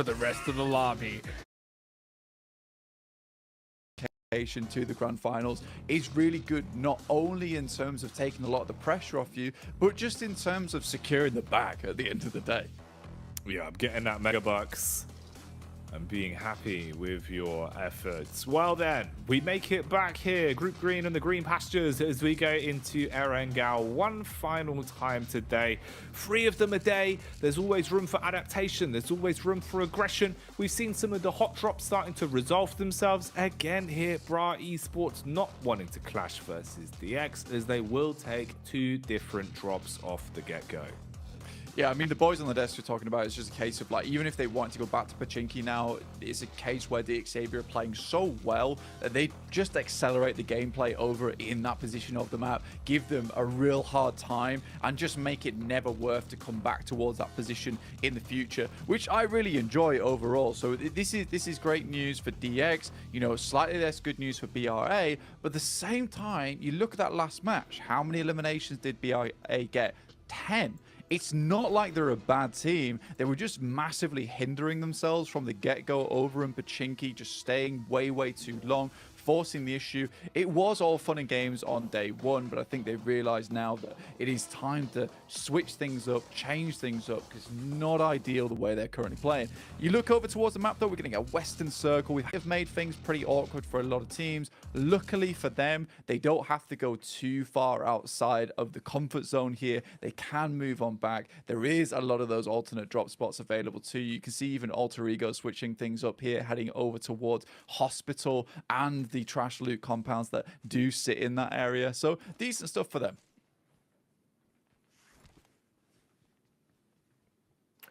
for the rest of the lobby. To the grand finals is really good, not only in terms of taking a lot of the pressure off you, but just in terms of securing the bag at the end of the day. Yeah, I'm getting that mega bucks and being happy with your efforts. Well then, we make it back here, Group Green and the Green Pastures, as we go into Erangel one final time today. 3 of them a day. There's always room for adaptation. There's always room for aggression. We've seen some of the hot drops starting to resolve themselves again here. Bra Esports not wanting to clash versus DX, as they will take 2 different drops off the get-go. Yeah, I mean, the boys on the desk we're talking about, it's just a case of, like, even if they want to go back to Pachinki now, it's a case where DXavier are playing so well that they just accelerate the gameplay over in that position of the map, give them a real hard time, and just make it never worth to come back towards that position in the future, which I really enjoy overall. So this is great news for DX, you know, slightly less good news for BRA, but at the same time, you look at that last match, how many eliminations did BRA get? 10. It's not like they're a bad team. They were just massively hindering themselves from the get-go over in Pachinki, just staying way too long, forcing the issue. It was all fun and games on day 1, but I think they've realized now that it is time to switch things up, change things up, because it's not ideal the way they're currently playing. You look over towards the map, though, we're getting a Western Circle. We have made things pretty awkward for a lot of teams. Luckily for them, they don't have to go too far outside of the comfort zone here. They can move on back. There is a lot of those alternate drop spots available too. You can see even Alter Ego switching things up here, heading over towards Hospital and the trash loot compounds that do sit in that area. So decent stuff for them.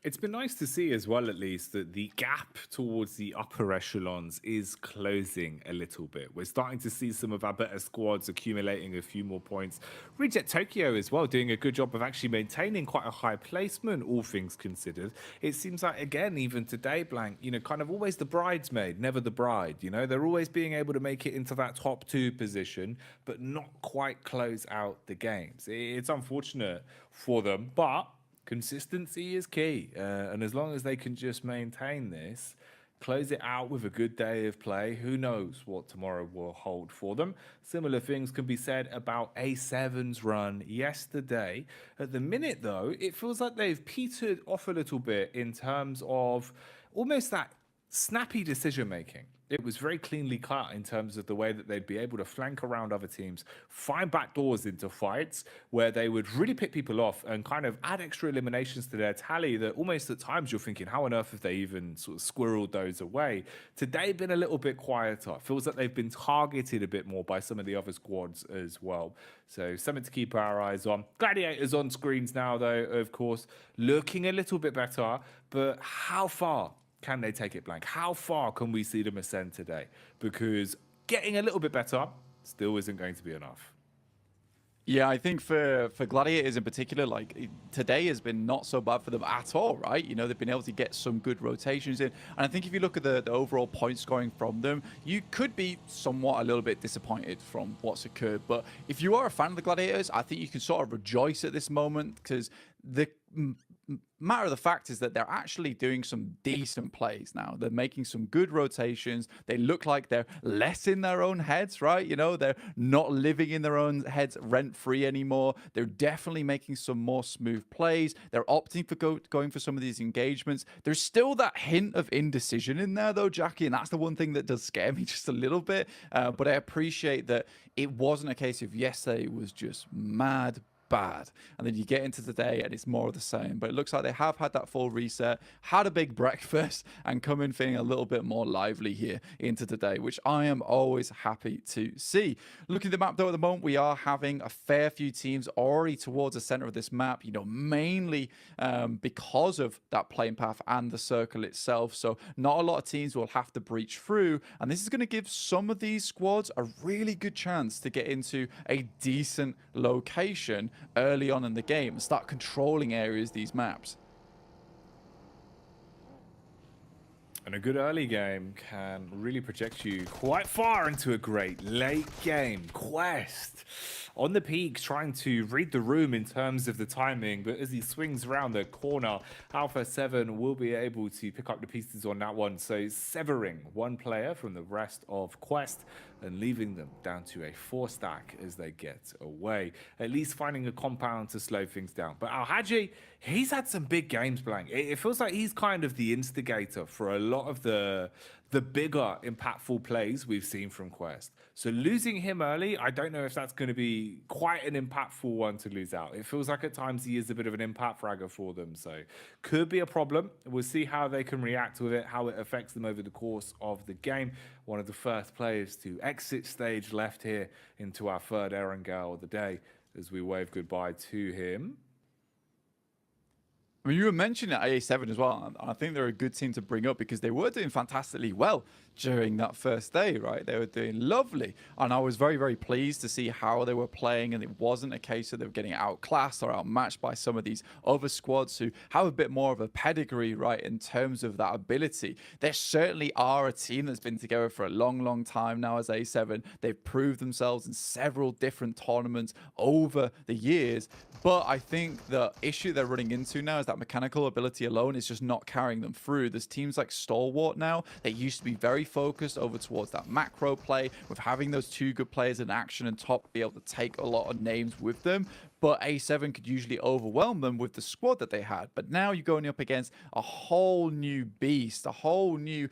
It's been nice to see as well, at least, that the gap towards the upper echelons is closing a little bit. We're starting to see some of our better squads accumulating a few more points. Reject Tokyo as well, doing a good job of actually maintaining quite a high placement, all things considered. It seems like, again, even today, Blank, you know, kind of always the bridesmaid, never the bride, you know? They're always being able to make it into that top 2 position, but not quite close out the games. It's unfortunate for them, but consistency is key, and as long as they can just maintain this, close it out with a good day of play, who knows what tomorrow will hold for them. Similar things can be said about A7's run yesterday. At the minute, though, it feels like they've petered off a little bit in terms of almost that snappy decision-making. It was very cleanly cut in terms of the way that they'd be able to flank around other teams, find backdoors into fights where they would really pick people off and kind of add extra eliminations to their tally that almost at times you're thinking, how on earth have they even sort of squirreled those away? Today been a little bit quieter. Feels like they've been targeted a bit more by some of the other squads as well. So something to keep our eyes on. Gladiators on screens now, though, of course, looking a little bit better, but how far can they take it, Blank? How far can we see them ascend today? Because getting a little bit better still isn't going to be enough. Yeah, I think for Gladiators in particular, like, today has been not so bad for them at all, right? You know, they've been able to get some good rotations in. And I think if you look at the overall point scoring from them, you could be somewhat a little bit disappointed from what's occurred. But if you are a fan of the Gladiators, I think you can sort of rejoice at this moment, because the matter of the fact is that they're actually doing some decent plays now. They're making some good rotations. They look like they're less in their own heads, right? You know, they're not living in their own heads rent-free anymore. They're definitely making some more smooth plays. They're opting for going for some of these engagements. There's still that hint of indecision in there, though, Jackie, and that's the one thing that does scare me just a little bit. But I appreciate that it wasn't a case of yesterday was just mad bad, and then you get into today and it's more of the same. But it looks like they have had that full reset, had a big breakfast, and come in feeling a little bit more lively here into today, which I am always happy to see. Looking at the map, though, at the moment, we are having a fair few teams already towards the center of this map, you know, mainly because of that playing path and the circle itself. So not a lot of teams will have to breach through, and this is going to give some of these squads a really good chance to get into a decent location early on in the game and start controlling areas, these maps. And a good early game can really project you quite far into a great late game quest. on the peak, trying to read the room in terms of the timing. But as he swings around the corner, Alpha 7 will be able to pick up the pieces on that one. So severing one player from the rest of Quest and leaving them down to a 4-stack as they get away. At least finding a compound to slow things down. But Al-Haji, he's had some big games playing. It feels like he's kind of the instigator for a lot of the bigger, impactful plays we've seen from Quest. So losing him early, I don't know if that's going to be quite an impactful one to lose out. It feels like at times he is a bit of an impact fragger for them. So could be a problem. We'll see how they can react with it, how it affects them over the course of the game. One of the first players to exit stage left here into our third Erangel of the day as we wave goodbye to him. I mean, you were mentioning AA7 as well, and I think they're a good team to bring up because they were doing fantastically well during that first day, right? They were doing lovely, and I was very, very pleased to see how they were playing, and it wasn't a case of they were getting outclassed or outmatched by some of these other squads who have a bit more of a pedigree, right, in terms of that ability. They certainly are a team that's been together for a long, long time now as A7. They've proved themselves in several different tournaments over the years, but I think the issue they're running into now is that mechanical ability alone is just not carrying them through. There's teams like Stalwart now that used to be very focused over towards that macro play with having those two good players in action and top be able to take a lot of names with them. But A7 could usually overwhelm them with the squad that they had. But now you're going up against a whole new beast, a whole new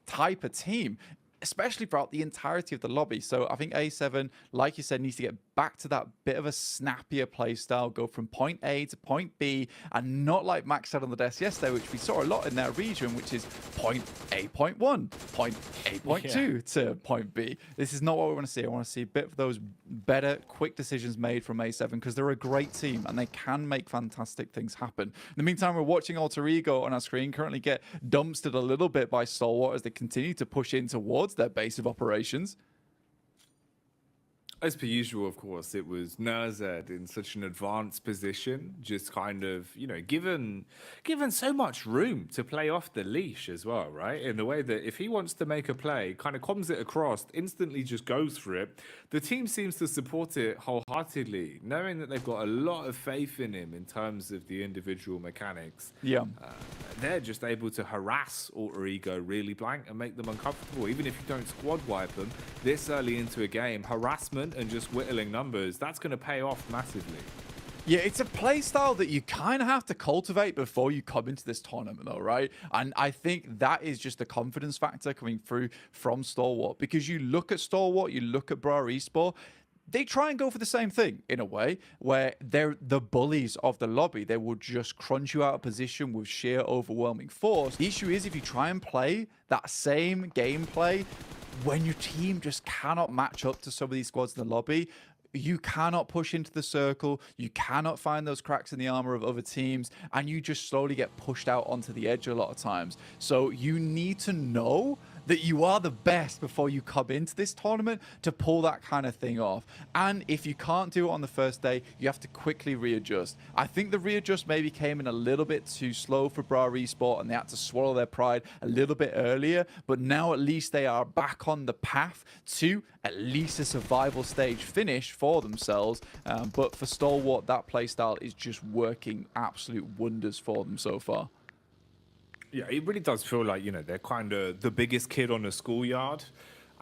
type of team, especially throughout the entirety of the lobby. So I think A7, like you said, needs to get back to that bit of a snappier play style, go from point A to point B, and not like Max said on the desk yesterday, which we saw a lot in that region, which is point A, point 1, point A, point 2 to point B. This is not what we want to see. I want to see a bit of those better, quick decisions made from A7 because they're a great team and they can make fantastic things happen. In the meantime, we're watching Alter Ego on our screen currently get dumpstered a little bit by Stalwart as they continue to push in towards their base of operations. As per usual, of course, it was Nerzed in such an advanced position, just kind of, you know, given so much room to play off the leash as well, right? In the way that if he wants to make a play, kind of comes it across, instantly just goes for it. The team seems to support it wholeheartedly, knowing that they've got a lot of faith in him in terms of the individual mechanics. Yeah. They're just able to harass Alter Ego really blank and make them uncomfortable. Even if you don't squad wipe them this early into a game, harassment and just whittling numbers, that's going to pay off massively. Yeah, it's a play style that you kind of have to cultivate before you come into this tournament, though, right? And I think that is just a confidence factor coming through from Stalwart, because you look at Stalwart, you look at Bra Esport, they try and go for the same thing in a way where they're the bullies of the lobby. They will just crunch you out of position with sheer overwhelming force. The issue is if you try and play that same gameplay when your team just cannot match up to some of these squads in the lobby, you cannot push into the circle, you cannot find those cracks in the armor of other teams, and you just slowly get pushed out onto the edge a lot of times. So you need to know that you are the best before you come into this tournament to pull that kind of thing off. And if you can't do it on the first day, you have to quickly readjust. I think the readjust maybe came in a little bit too slow for Bra Esport and they had to swallow their pride a little bit earlier, but now at least they are back on the path to at least a survival stage finish for themselves. But for Stalwart, that playstyle is just working absolute wonders for them so far. Yeah, it really does feel like, you know, they're kind of the biggest kid on the schoolyard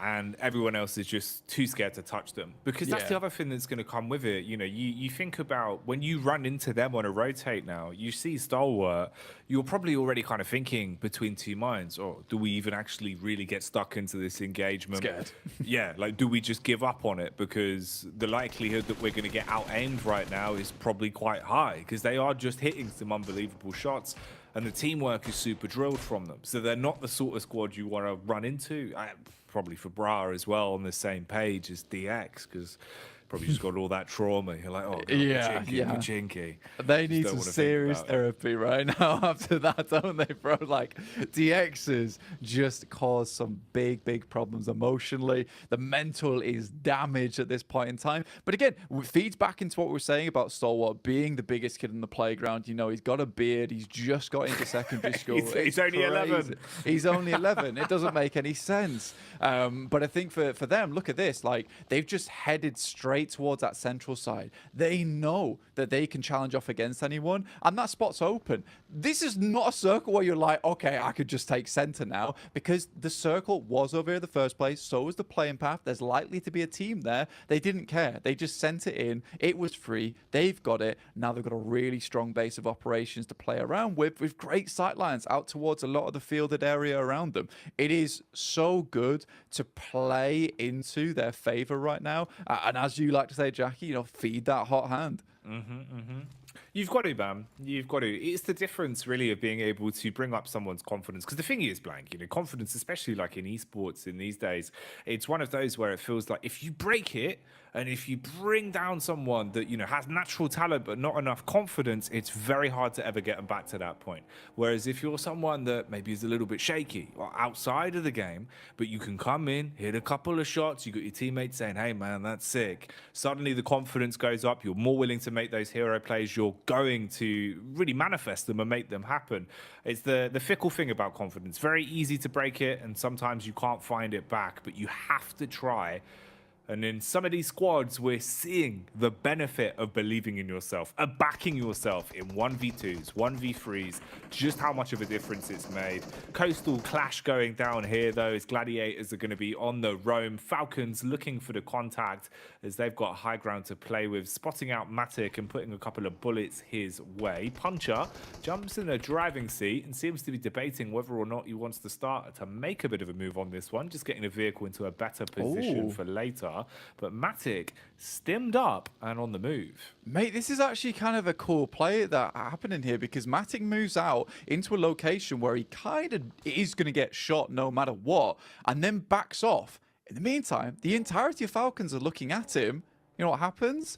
and everyone else is just too scared to touch them. Because that's the other thing that's going to come with it. You know, you think about when you run into them on a rotate now, you see Stalwart, you're probably already kind of thinking between two minds, or do we even actually really get stuck into this engagement? Scared. Yeah, like, do we just give up on it? Because the likelihood that we're going to get out-aimed right now is probably quite high because they are just hitting some unbelievable shots. And the teamwork is super drilled from them. So they're not the sort of squad you want to run into. Probably for Bra as well on the same page as DX, because probably just got all that trauma. You're like, oh, God, Pachinki. They need some serious therapy right now after that, don't they, bro? Like, DXs just cause some big, big problems emotionally. The mental is damaged at this point in time. But again, it feeds back into what we were saying about Stalwart being the biggest kid in the playground. You know, he's got a beard. He's just got into secondary school. he's only 11. He's only 11. It doesn't make any sense. But I think for them, look at this. Like, they've just headed straight straight towards that central side. They know that they can challenge off against anyone, and that spot's open. This is not a circle where you're like, okay, I could just take center now, because the circle was over here in the first place, so was the playing path. There's likely to be a team there. They didn't care. They just sent it in. It was free. They've got it. Now they've got a really strong base of operations to play around with great sightlines out towards a lot of the fielded area around them. It is so good to play into their favor right now. And as you like to say, Jackie, you know, feed that hot hand. You've got to, man. You've got to. It's the difference, really, of being able to bring up someone's confidence. Because the thing is, Blank, you know, confidence, especially like in esports in these days, it's one of those where it feels like if you break it and if you bring down someone that, you know, has natural talent but not enough confidence, it's very hard to ever get them back to that point. Whereas if you're someone that maybe is a little bit shaky or outside of the game, but you can come in, hit a couple of shots, you got your teammates saying, hey, man, that's sick. Suddenly the confidence goes up. You're more willing to make those hero plays. You're going to really manifest them and make them happen. It's the fickle thing about confidence. Very easy to break it, and sometimes you can't find it back, but you have to try. And in some of these squads, we're seeing the benefit of believing in yourself, of backing yourself in 1v2s, 1v3s, just how much of a difference it's made. Coastal clash going down here, though, as Gladiators are going to be on the roam. Falcons looking for the contact as they've got high ground to play with, spotting out Matic and putting a couple of bullets his way. Puncher jumps in a driving seat and seems to be debating whether or not he wants to start to make a bit of a move on this one, just getting the vehicle into a better position for later. But Matic stimmed up and on the move. Mate, this is actually kind of a cool play that happened in here, because Matic moves out into a location where he kind of is going to get shot no matter what, and then backs off. In the meantime, the entirety of Falcons are looking at him. You know what happens?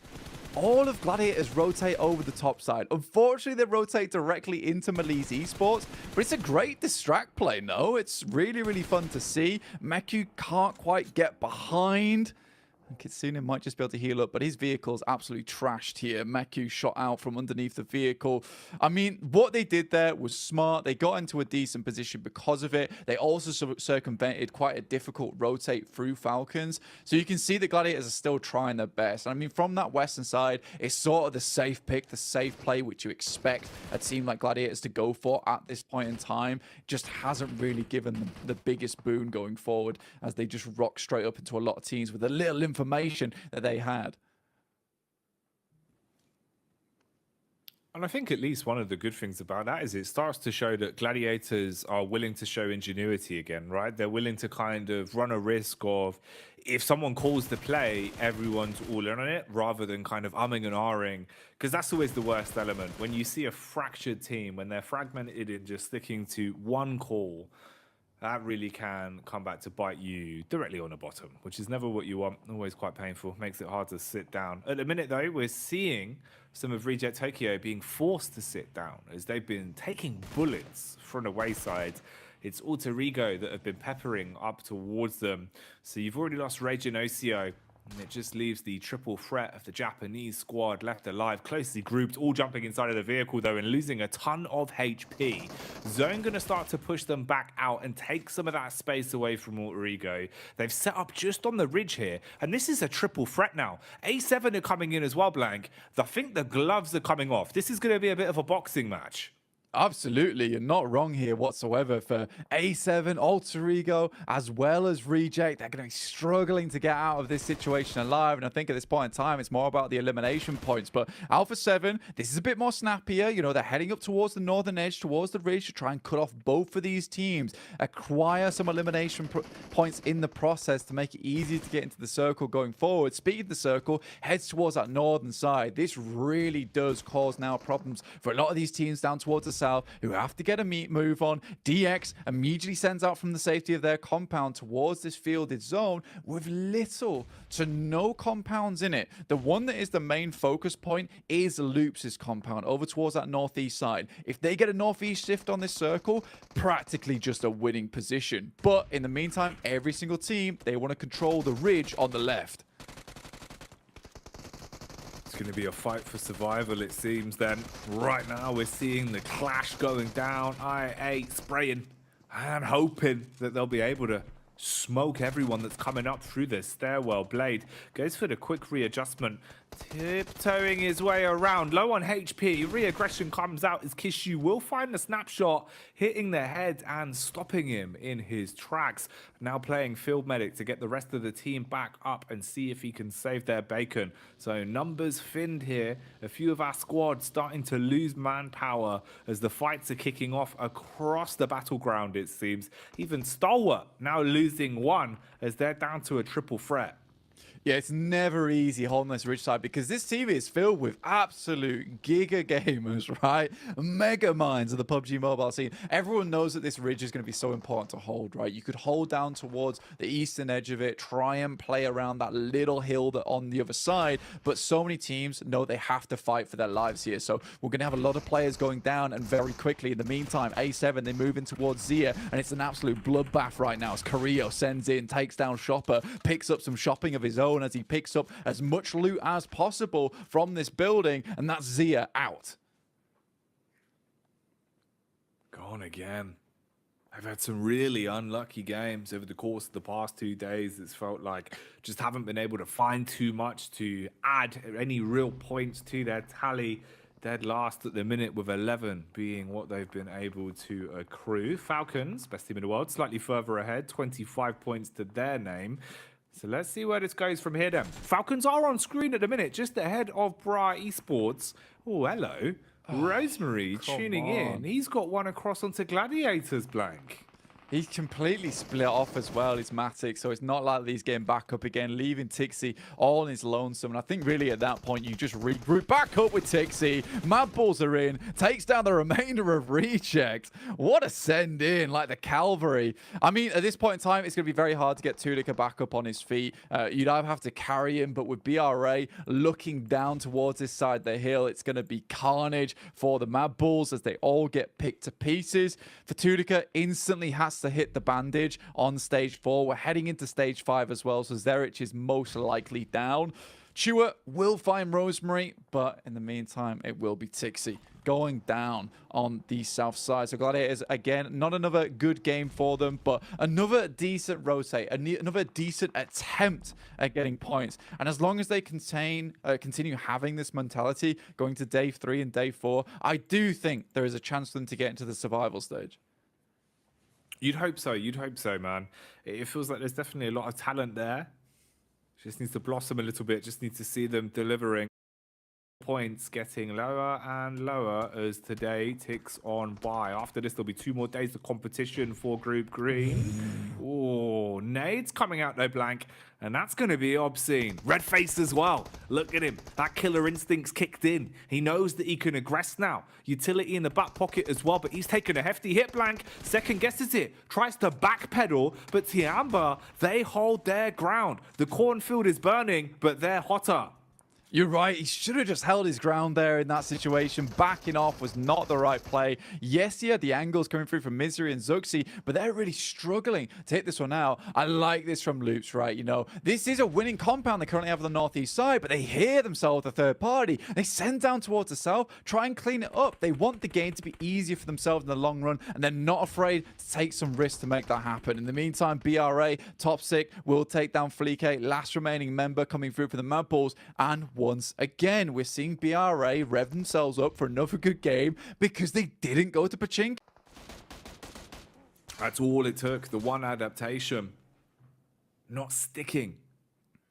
All of Gladiators rotate over the top side. Unfortunately, they rotate directly into Mali's Esports, but it's a great distract play, no? It's really, really fun to see. Meku can't quite get behind. Kitsune might just be able to heal up, but his vehicle's absolutely trashed here. Meku shot out from underneath the vehicle. I mean, what they did there was smart. They got into a decent position because of it. They also circumvented quite a difficult rotate through Falcons. So you can see the Gladiators are still trying their best. And I mean, from that western side, it's sort of the safe pick, the safe play, which you expect a team like Gladiators to go for at this point in time. Just hasn't really given them the biggest boon going forward, as they just rock straight up into a lot of teams with a little information that they had. And I think at least one of the good things about that is it starts to show that Gladiators are willing to show ingenuity again, right? They're willing to kind of run a risk of, if someone calls the play, everyone's all in on it, rather than kind of umming and ahhing, because that's always the worst element. When you see a fractured team, when they're fragmented in just sticking to one call, that really can come back to bite you directly on the bottom, which is never what you want. Always quite painful. Makes it hard to sit down. At the minute, though, we're seeing some of Reject Tokyo being forced to sit down as they've been taking bullets from the wayside. It's Alter Ego that have been peppering up towards them. So you've already lost Rage and Ocio. And it just leaves the triple threat of the Japanese squad left alive, closely grouped, all jumping inside of the vehicle, though, and losing a ton of HP. Zone going to start to push them back out and take some of that space away from Alter Ego. They've set up just on the ridge here, and this is a triple threat now. A7 are coming in as well, Blank. I think the gloves are coming off. This is going to be a bit of a boxing match. Absolutely, you're not wrong here whatsoever. For A7, Alter Ego, as well as Reject, they're going to be struggling to get out of this situation alive. And I think at this point in time, it's more about the elimination points. But Alpha 7, this is a bit more snappier. You know, they're heading up towards the northern edge, towards the ridge, to try and cut off both of these teams. Acquire some elimination points in the process to make it easier to get into the circle going forward. Speed of the circle heads towards that northern side. This really does cause now problems for a lot of these teams down towards the south, who have to get a move on. DX immediately sends out from the safety of their compound towards this fielded zone with little to no compounds in it. The one that is the main focus point is Loops' compound over towards that northeast side. If they get a northeast shift on this circle, practically just a winning position. But in the meantime, every single team, they want to control the ridge on the left. It's going to be a fight for survival, it seems, then. Right now, we're seeing the clash going down. IA spraying and hoping that they'll be able to smoke everyone that's coming up through the stairwell. Blade goes for the quick readjustment, tiptoeing his way around. Low on HP, re-aggression comes out as Kishu will find the snapshot, hitting the head and stopping him in his tracks. Now playing field medic to get the rest of the team back up and see if he can save their bacon. So numbers thinned here. A few of our squads starting to lose manpower as the fights are kicking off across the battleground, it seems. Even Stalwart now losing one as they're down to a triple threat. Yeah, it's never easy holding this ridge side because this team is filled with absolute giga gamers, right? Mega minds of the PUBG mobile scene. Everyone knows that this ridge is going to be so important to hold, right? You could hold down towards the eastern edge of it, try and play around that little hill that on the other side, but so many teams know they have to fight for their lives here. So we're going to have a lot of players going down, and very quickly in the meantime, A7, they move in towards Zia, and it's an absolute bloodbath right now as Carrillo sends in, takes down Shopper, picks up some shopping of his own as he picks up as much loot as possible from this building, and that's Zia out. Gone again. I've had some really unlucky games over the course of the past 2 days. It's felt like just haven't been able to find too much to add any real points to their tally. Dead last at the minute with 11 being what they've been able to accrue. Falcons, best team in the world, slightly further ahead, 25 points to their name. So let's see where this goes from here then. Falcons are on screen at the minute, just ahead of Bra Esports. Oh, hello. Rosemary tuning in. He's got one across onto Gladiators, Blank. He's completely split off as well, is Matic, so it's not like he's getting back up again, leaving Tixi all on his lonesome. And I think really at that point, you just regroup back up with Tixi. Mad Bulls are in, takes down the remainder of Reject. What a send in, like the cavalry. I mean, at this point in time, it's going to be very hard to get Tulika back up on his feet. You'd either have to carry him, but with BRA looking down towards this side of the hill, it's going to be carnage for the Mad Bulls as they all get picked to pieces. For Tulika, instantly has to hit the bandage on stage 4. We're heading into stage 5 as well, so Zerich is most likely down. Chua will find Rosemary, but in the meantime, it will be Tixi going down on the south side. So Gladiators, again, not another good game for them, but another decent rotate, another decent attempt at getting points. And as long as they continue having this mentality going to day 3 and day 4, I do think there is a chance for them to get into the survival stage. You'd hope so. You'd hope so, man. It feels like there's definitely a lot of talent there. Just needs to blossom a little bit. Just need to see them delivering. Points getting lower and lower as today ticks on by. After this, there'll be 2 more days of competition for Group Green. Oh, nades coming out though, Blank. And that's going to be obscene. Red face as well. Look at him. That killer instinct's kicked in. He knows that he can aggress now. Utility in the back pocket as well, but he's taken a hefty hit, Blank. Second guesses it. Tries to backpedal, but Tiamba, they hold their ground. The cornfield is burning, but they're hotter. You're right. He should have just held his ground there in that situation. Backing off was not the right play. Yes, he had the angles coming through from Misery and Zuxi, but they're really struggling to hit this one out. I like this from Loops, right? You know, this is a winning compound they currently have on the northeast side, but they hear themselves the third party. They send down towards the south, try and clean it up. They want the game to be easier for themselves in the long run, and they're not afraid to take some risks to make that happen. In the meantime, BRA, top 6, will take down Fleek, last remaining member coming through for the Mad Bulls, and once again, we're seeing BRA rev themselves up for another good game because they didn't go to Pachinko. That's all it took. The one adaptation. Not sticking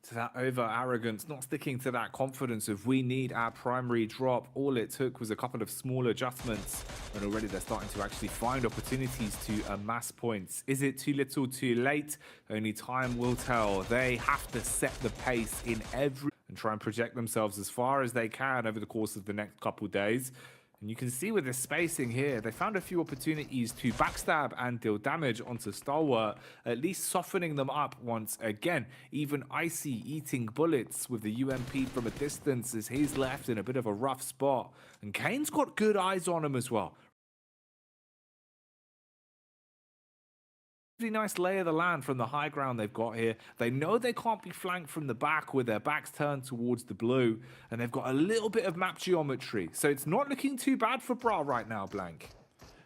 to that over-arrogance, not sticking to that confidence of we need our primary drop. All it took was a couple of small adjustments, and already they're starting to actually find opportunities to amass points. Is it too little, too late? Only time will tell. They have to set the pace in every and try and project themselves as far as they can over the course of the next couple days. And you can see with the spacing here, they found a few opportunities to backstab and deal damage onto Stalwart, at least softening them up once again. Even Icy eating bullets with the UMP from a distance as he's left in a bit of a rough spot. And Kane's got good eyes on him as well. Nice lay of the land from the high ground they've got here. They know they can't be flanked from the back with their backs turned towards the blue, and they've got a little bit of map geometry, so it's not looking too bad for Bra right now, Blank.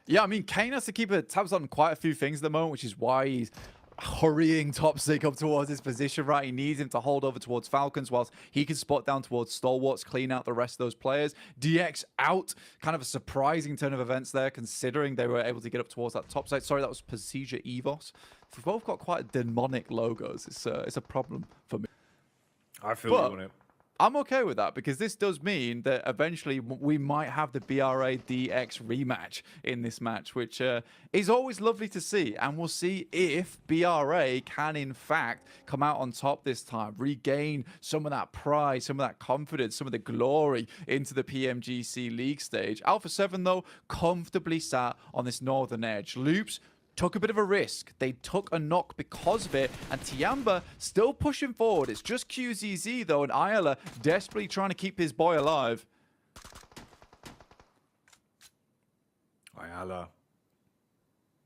Yeah, I mean, Kane has to keep tabs on quite a few things at the moment, which is why he's hurrying Topsig up towards his position, right? He needs him to hold over towards Falcons whilst he can spot down towards Stalwarts, clean out the rest of those players. DX out. Kind of a surprising turn of events there, considering they were able to get up towards that top side. Sorry, that was Pasija Evos. They've both got quite demonic logos. It's a problem for me. I feel you on it. I'm okay with that because this does mean that eventually we might have the BRA DX rematch in this match, which is always lovely to see. And we'll see if BRA can, in fact, come out on top this time, regain some of that pride, some of that confidence, some of the glory into the PMGC League stage. Alpha 7, though, comfortably sat on this northern edge. Loops took a bit of a risk. They took a knock because of it, and Tiamba still pushing forward. It's just QZZ, though, and Ayala desperately trying to keep his boy alive. Ayala.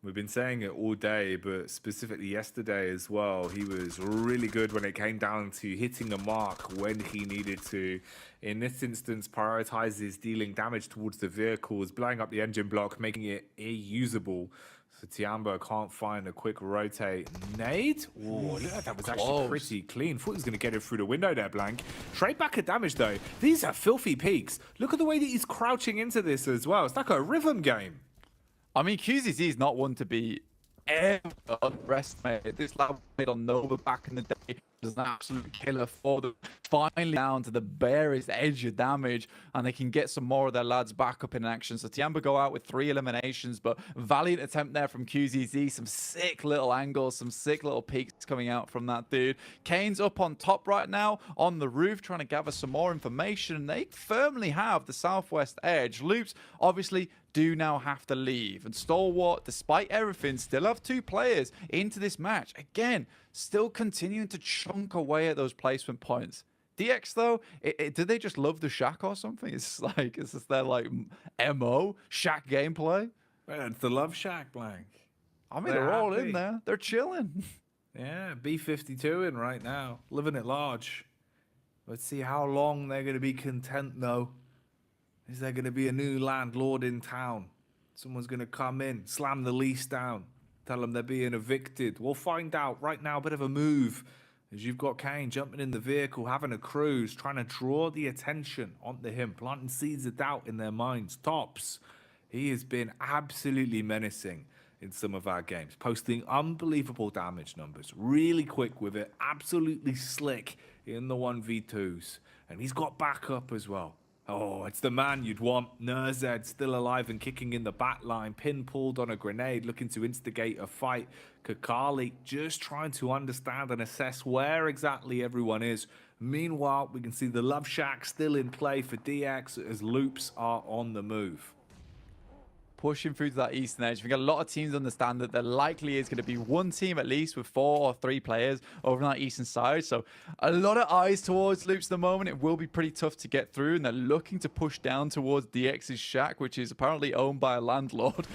We've been saying it all day, but specifically yesterday as well, he was really good when it came down to hitting the mark when he needed to. In this instance, prioritizes dealing damage towards the vehicles, blowing up the engine block, making it usable. So Tiamba can't find a quick rotate. Nade? Oh, look, that was actually pretty clean. Thought he was going to get it through the window there, Blank. Trade back at damage, though. These are filthy peaks. Look at the way that he's crouching into this as well. It's like a rhythm game. I mean, QZZ is not one to be ever underestimated. This lad played on Nova back in the day was an absolute killer for them. Finally down to the barest edge of damage, and they can get some more of their lads back up in action. So Tiamba go out with 3 eliminations, but valiant attempt there from QZZ. Some sick little angles, some sick little peaks coming out from that dude. Kane's up on top right now on the roof trying to gather some more information. They firmly have the southwest edge. Loops obviously do now have to leave, and Stalwart, despite everything, still have 2 players into this match. Again, still continuing to chunk away at those placement points. DX, though, did they just love the Shack or something? It's like, is this their, like, MO? Shack gameplay? It's the Love Shack, Blank. I mean, they're all in there. They're chilling. Yeah, B52 in right now. Living it large. Let's see how long they're going to be content, though. Is there going to be a new landlord in town? Someone's going to come in, slam the lease down, tell them they're being evicted. We'll find out. Right now, a bit of a move. As you've got Kane jumping in the vehicle, having a cruise, trying to draw the attention onto him, planting seeds of doubt in their minds. Tops, he has been absolutely menacing in some of our games, posting unbelievable damage numbers, really quick with it, absolutely slick in the 1v2s. And he's got backup as well. Oh, it's the man you'd want. Nurzed still alive and kicking in the back line. Pin pulled on a grenade, looking to instigate a fight. Kakali just trying to understand and assess where exactly everyone is. Meanwhile, we can see the Love Shack still in play for DX as Loops are on the move. Pushing through to that eastern edge. We got a lot of teams understand that there likely is going to be one team at least with 4 or 3 players over on that eastern side. So a lot of eyes towards Loops at the moment. It will be pretty tough to get through, and they're looking to push down towards DX's shack, which is apparently owned by a landlord,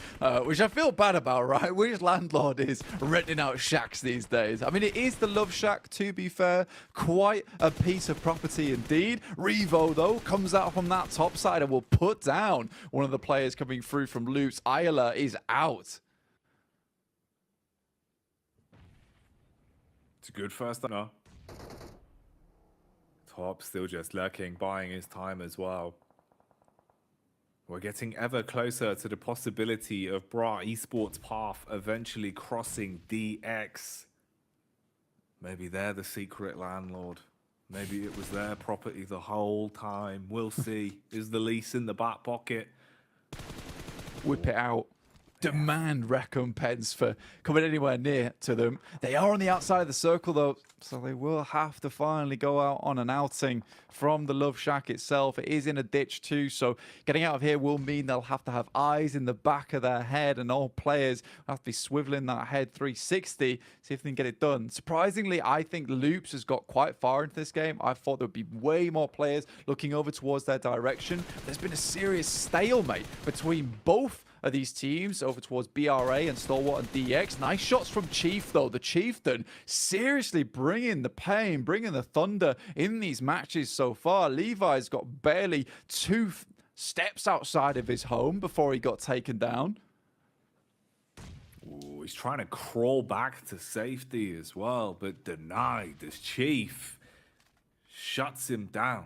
which I feel bad about, right? Which landlord is renting out shacks these days? I mean, it is the Love Shack, to be fair. Quite a piece of property indeed. Revo, though, comes out from that top side and will put down one of the players coming through from Loops. Ayala is out. It's a good first no. Top still just lurking, buying his time as well. We're getting ever closer to the possibility of Bra Esports path eventually crossing DX. Maybe they're the secret landlord. Maybe it was their property the whole time. We'll see. Is the lease in the back pocket? Whip it out. Demand recompense for coming anywhere near to them. They are on the outside of the circle, though, so they will have to finally go out on an outing from the Love Shack itself. It is in a ditch too, so getting out of here will mean they'll have to have eyes in the back of their head, and all players have to be swiveling that head 360, see if they can get it done. Surprisingly, I think Loops has got quite far into this game. I thought there would be way more players looking over towards their direction. There's been a serious stalemate between both of these teams over towards BRA and Stalwart and DX. Nice shots from Chief, though. The Chieftain seriously bringing the pain, bringing the thunder in these matches so far. Levi's got barely 2 steps outside of his home before he got taken down. Ooh, he's trying to crawl back to safety as well, but denied as Chief shuts him down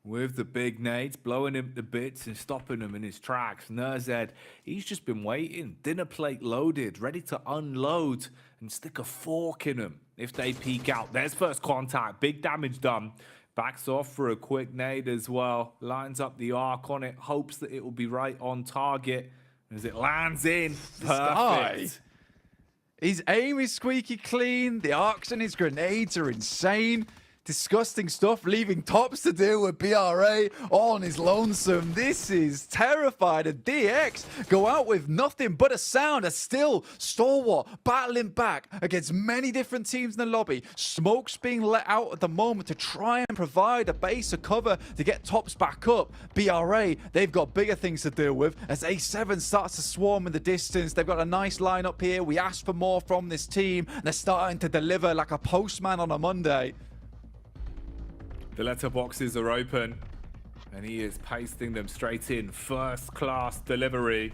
with the big nades, blowing him to bits and stopping him in his tracks. Nerzed, he's just been waiting, dinner plate loaded, ready to unload and stick a fork in him if they peek out. There's first contact, big damage done. Backs off for a quick nade as well, lines up the arc on it, hopes that it will be right on target. As it lands in, perfect. His aim is squeaky clean. The arcs and his grenades are insane. Disgusting stuff, leaving Tops to deal with BRA all on his lonesome. This is terrified. And DX go out with nothing but a sound. A still stalwart battling back against many different teams in the lobby. Smoke's being let out at the moment to try and provide a base of cover to get Tops back up. BRA, they've got bigger things to deal with as A7 starts to swarm in the distance. They've got a nice lineup here. We asked for more from this team. They're starting to deliver like a postman on a Monday. The letterboxes are open, and he is pasting them straight in. First class delivery.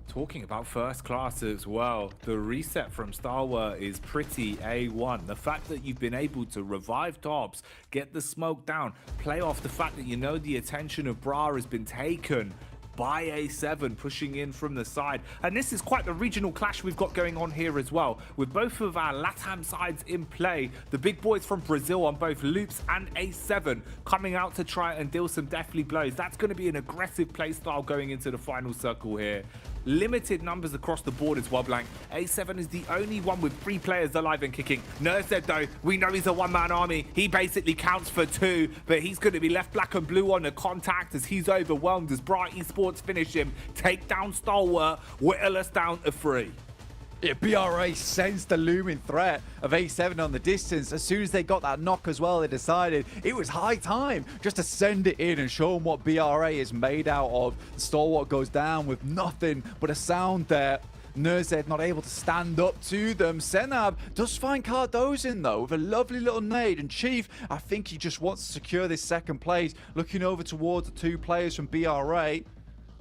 Talking about first class as well, the reset from Stalwart is pretty A1. The fact that you've been able to revive Tops, get the smoke down, play off the fact that you know the attention of Bra has been taken by A7 pushing in from the side. And this is quite the regional clash we've got going on here as well, with both of our LATAM sides in play. The big boys from Brazil on both Loops and A7 coming out to try and deal some deathly blows. That's going to be an aggressive play style going into the final circle here. Limited numbers across the board as well, Blank. A7 is the only one with 3 players alive and kicking. Nerzed, though, we know he's a one-man army. He basically counts for 2, but he's going to be left black and blue on the contact as he's overwhelmed as Bright Esports finish him. Take down Stalwart, whittle us down to 3. Yeah, BRA sensed the looming threat of A7 on the distance. As soon as they got that knock as well, they decided it was high time just to send it in and show them what BRA is made out of. The Stalwart goes down with nothing but a sound there. Nerzed not able to stand up to them. Senab does find Cardozin though with a lovely little nade, and Chief, I think he just wants to secure this second place. Looking over towards the 2 players from BRA.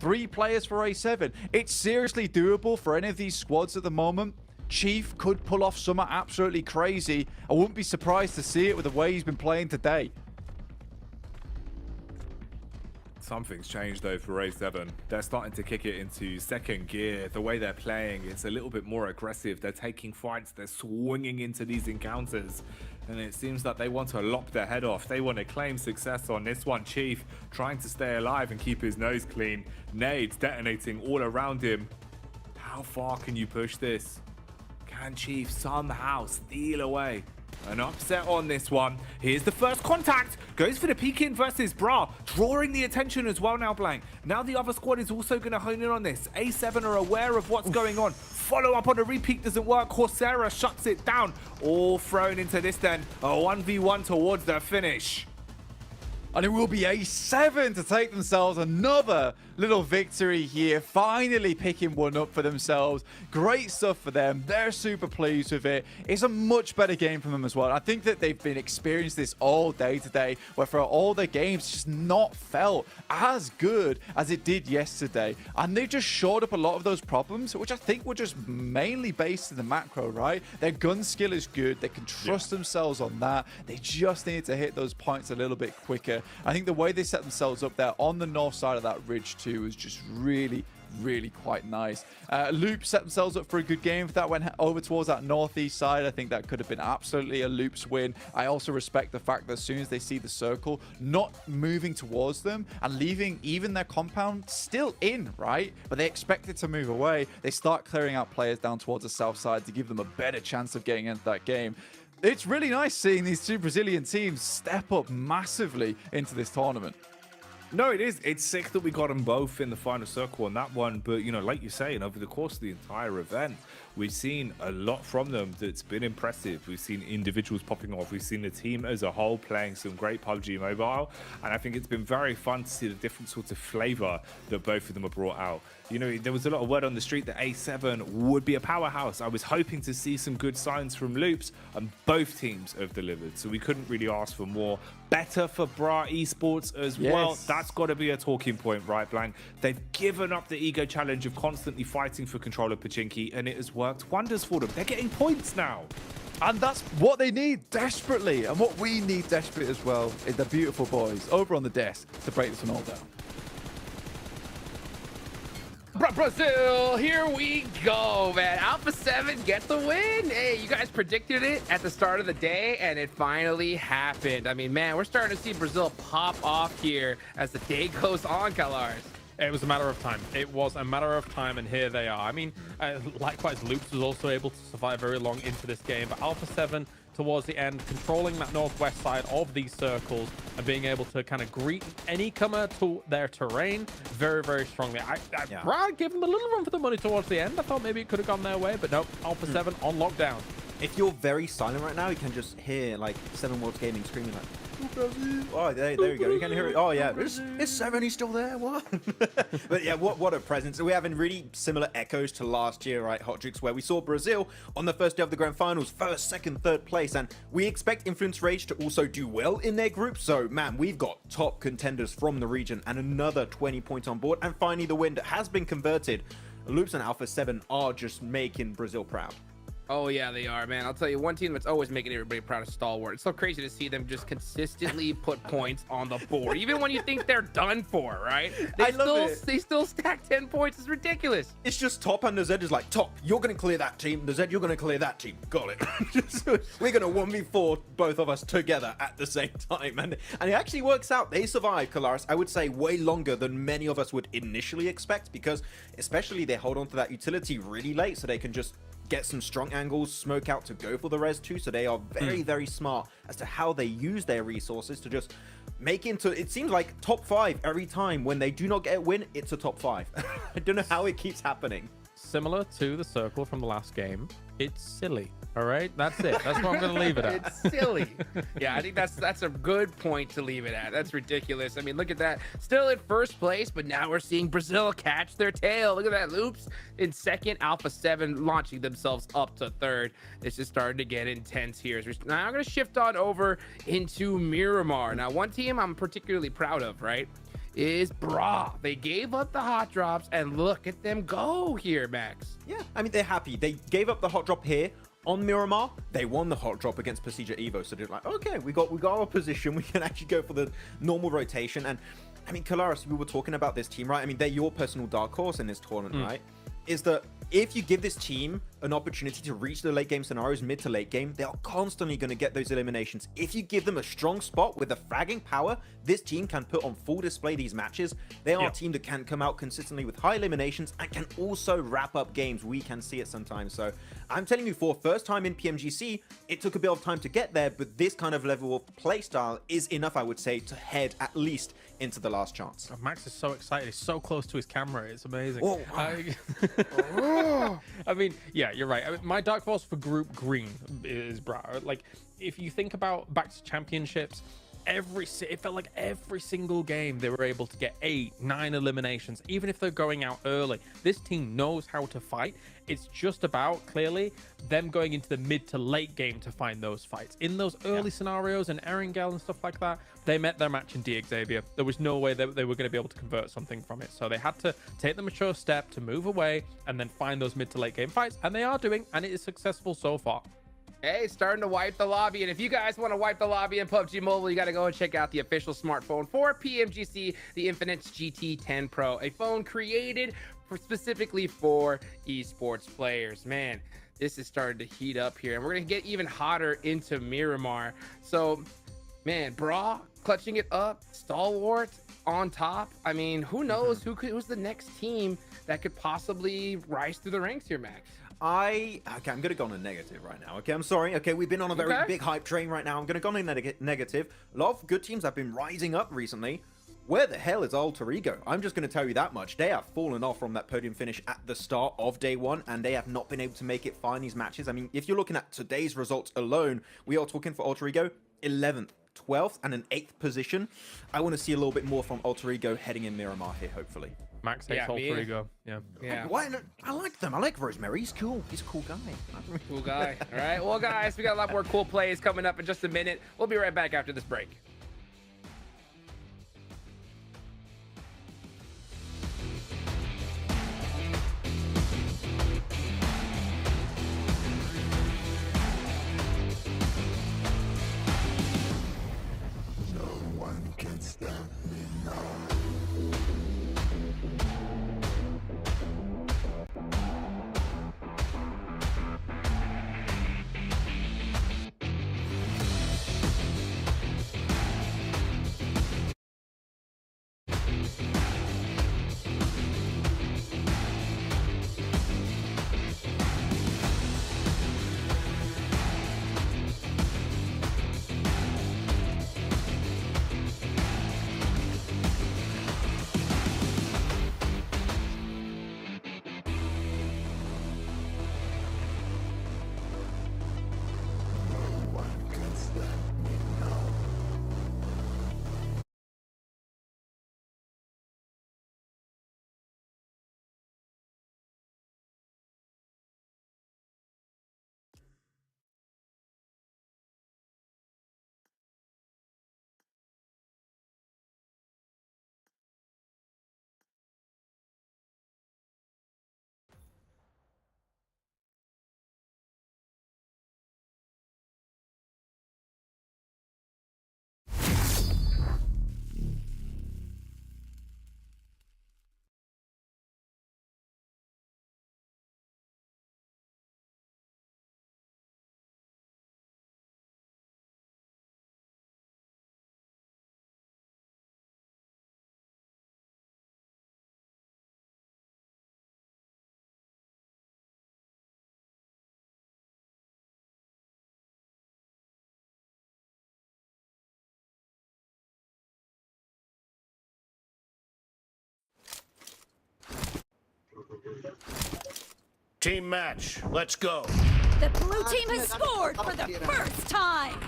3 players for A7. It's seriously doable for any of these squads at the moment. Chief could pull off something absolutely crazy. I wouldn't be surprised to see it with the way he's been playing today. Something's changed though for A7. They're starting to kick it into second gear. The way they're playing, it's a little bit more aggressive. They're taking fights. They're swinging into these encounters. And it seems that they want to lop their head off. They want to claim success on this one. Chief trying to stay alive and keep his nose clean. Nades detonating all around him. How far can you push this? Can Chief somehow steal away? An upset on this one. Here's the first contact. Goes for the peek in versus Bra. Drawing the attention as well now, Blank. Now the other squad is also going to hone in on this. A7 are aware of what's going on. Follow up on a repeat doesn't work. Coursera shuts it down. All thrown into this then. A 1v1 towards the finish. And it will be A7 to take themselves another little victory here. Finally picking one up for themselves. Great stuff for them. They're super pleased with it. It's a much better game from them as well. I think that they've been experiencing this all day today, where for all their games, it's just not felt as good as it did yesterday. And they've just shored up a lot of those problems, which I think were just mainly based in the macro, right? Their gun skill is good. They can trust themselves on that. They just need to hit those points a little bit quicker. I think the way they set themselves up there on the north side of that ridge too was just really quite nice. Loop set themselves up for a good game. If that went over towards that northeast side, I think that could have been absolutely a Loop's win. I also respect the fact that as soon as they see the circle not moving towards them and leaving even their compound still in, right? But they expect it to move away. They start clearing out players down towards the south side to give them a better chance of getting into that game. It's really nice seeing these 2 Brazilian teams step up massively into this tournament. No, it is. It's sick that we got them both in the final circle on that one. But, you know, like you're saying, over the course of the entire event, we've seen a lot from them that's been impressive. We've seen individuals popping off. We've seen the team as a whole playing some great PUBG Mobile. And I think it's been very fun to see the different sorts of flavor that both of them have brought out. You know, there was a lot of word on the street that A7 would be a powerhouse. I was hoping to see some good signs from Loops, and both teams have delivered. So we couldn't really ask for more. Better for Bra Esports as well. That's got to be a talking point, right, Blank? They've given up the ego challenge of constantly fighting for control of Pachinki, and it has worked wonders for them. They're getting points now. And that's what they need desperately. And what we need desperately as well is the beautiful boys over on the desk to break this one all down. Brazil, here we go, man. Alpha 7 get the win. Hey, you guys predicted it at the start of the day, and it finally happened. I mean, man, we're starting to see Brazil pop off here as the day goes on, Kalars. It was a matter of time. It was a matter of time, and here they are. I mean, likewise, Loops was also able to survive very long into this game, but Alpha 7 towards the end, controlling that northwest side of these circles and being able to kind of greet any comer to their terrain very, very strongly. I gave them a little run for the money towards the end. I thought maybe it could have gone their way, but nope, Alpha 7 on lockdown. If you're very silent right now, you can just hear like Seven Worlds Gaming screaming like, oh, there you go. You can hear it. Oh yeah, is 7 he's still there? What? But yeah, what a presence. We're having really similar echoes to last year, right, Hotjix, where we saw Brazil on the first day of the grand finals, first, second, third place, and we expect Influence Rage to also do well in their group. So man, we've got top contenders from the region and another 20 points on board, and finally the win that has been converted. Loops and Alpha 7 are just making Brazil proud. Oh yeah, they are, man. I'll tell you, one team that's always making everybody proud of Stalwart. It's so crazy to see them just consistently put points on the board, even when you think they're done for, right? They still stack 10 points. It's ridiculous. It's just Top and the Z is like, Top, you're going to clear that team. The Z, you're going to clear that team. Got it. We're going to 1v4 both of us together at the same time. And it actually works out. They survive, Kalaris, I would say way longer than many of us would initially expect, because especially they hold on to that utility really late so they can just get some strong angles, smoke out to go for the res too. So they are very, very smart as to how they use their resources to just make into, it seems like top 5 every time. When they do not get a win, it's a top 5. I don't know how it keeps happening. Similar to the circle from the last game, it's silly. All right, that's it. That's what I'm going to leave it at. It's silly. Yeah, I think that's a good point to leave it at. That's ridiculous. I mean, look at that. Still in first place, but now we're seeing Brazil catch their tail. Look at that. Loops in second, Alpha 7 launching themselves up to third. It's just starting to get intense here. Now I'm going to shift on over into Miramar. Now, one team I'm particularly proud of, right, is Bra. They gave up the hot drops, and look at them go here, Max. Yeah, I mean, they're happy. They gave up the hot drop here on Miramar. They won the hot drop against Pasija Evo, so they're like, okay, we got our position. We can actually go for the normal rotation. And I mean, Kalaris, we were talking about this team, right? I mean, they're your personal dark horse in this tournament, right? Is that if you give this team an opportunity to reach the late game scenarios, mid to late game, they are constantly going to get those eliminations. If you give them a strong spot with the fragging power, this team can put on full display these matches. They are a team that can come out consistently with high eliminations and can also wrap up games. We can see it sometimes. So I'm telling you, for first time in PMGC, it took a bit of time to get there, but this kind of level of play style is enough, I would say, to head at least into the last chance. Oh, Max is so excited. He's so close to his camera. It's amazing. Whoa. I mean, yeah, you're right. I mean, my dark horse for group green is Bra. Like, if you think about back to championships, it felt like every single game they were able to get 8, 9 eliminations, even if they're going out early. This team knows how to fight. It's just about, clearly, them going into the mid to late game to find those fights. In those early scenarios and Erangel and stuff like that, they met their match in DXavier. There was no way that they were going to be able to convert something from it. So they had to take the mature step to move away and then find those mid to late game fights. And they are doing, and it is successful so far. Hey, it's starting to wipe the lobby. And if you guys want to wipe the lobby in PUBG Mobile, you got to go and check out the official smartphone for PMGC, the Infinite GT10 Pro, a phone created specifically for esports players. Man, this is starting to heat up here, and we're going to get even hotter into Miramar. So, man, Bra clutching it up, Stalwart on top. I mean, who knows who's the next team that could possibly rise through the ranks here, Max? Okay, I'm gonna go on a negative right now. Okay, I'm sorry. Okay, we've been on a very big hype train right now. I'm gonna go on a negative. A lot of good teams have been rising up recently. Where the hell is Alter Ego? I'm just gonna tell you that much. They have fallen off from that podium finish at the start of day one, and they have not been able to make it far in these matches. I mean, if you're looking at today's results alone, we are talking for Alter Ego 11th. 12th and an 8th position. I want to see a little bit more from Alter Ego heading in Miramar here, hopefully. Max takes all three go. Yeah. Why not? I like them. I like Rosemary. He's cool. He's a cool guy. Cool guy. All right. Well, guys, we got a lot more cool plays coming up in just a minute. We'll be right back after this break. Team match, let's go. The blue team has scored for the first time.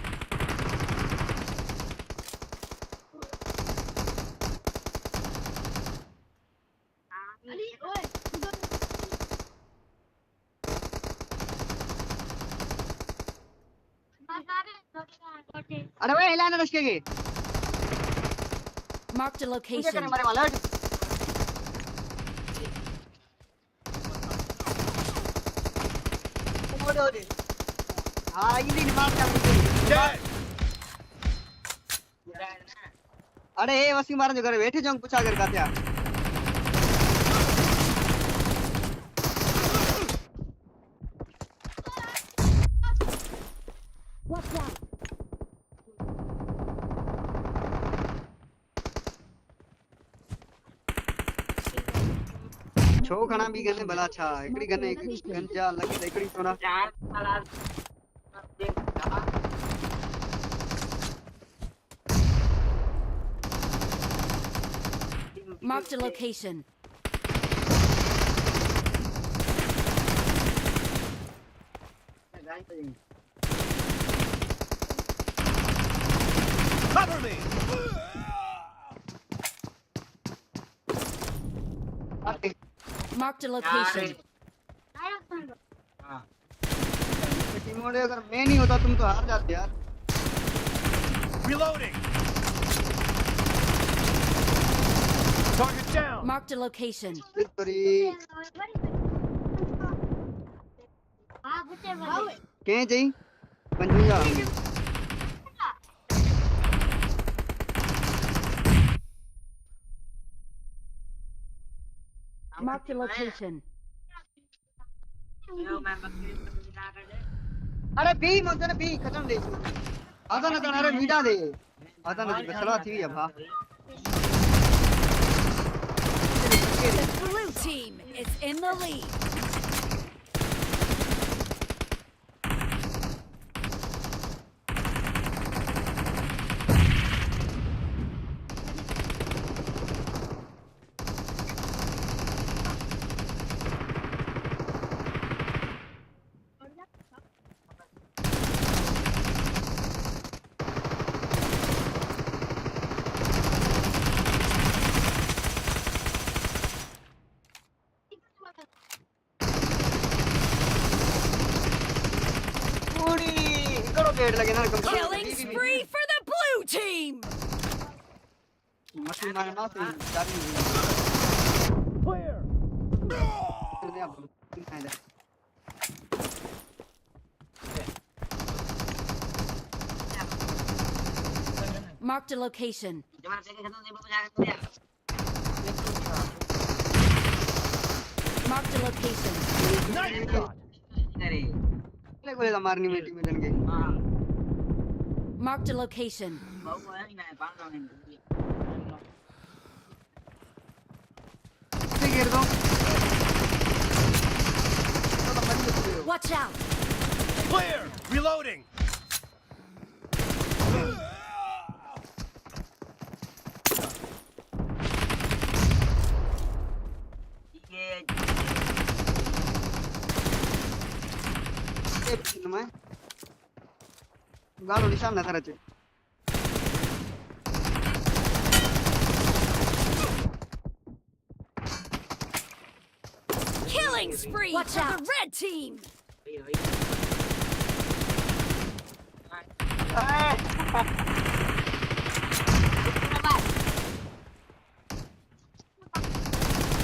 Marked a location. अरे ए वसी मारन जो करे बैठे जंग पूछा कर कात्या छो खणा भी गने भला छा एकड़ी गने गंजा लगी एकड़ी सोना Marked a location. Cover me! Marked a location. Team में अगर मैं नहीं होता तुम तो हार जाते यार Reloading! Target down! Marked a location. Sorry के जी पंजुजा Marked a location. अरे बी मत बी खत्म दे आता ना तो अरे मीठा दे आता ना तो चलो थी अब The blue team is in the lead. पूरी करो गेट लगे ना कम Killing spree for the blue team. Machine मारना ना फिर चाबी Clear. कर दे आप इधर Marked a location. Marked a location. Nice shot. ले बोले तो मारनी में टीम मिलन गई Marked a location. से गिर दो Watch out. Clear. Reloading. मैं गालो निशान ना तरह Killing spree for the red team.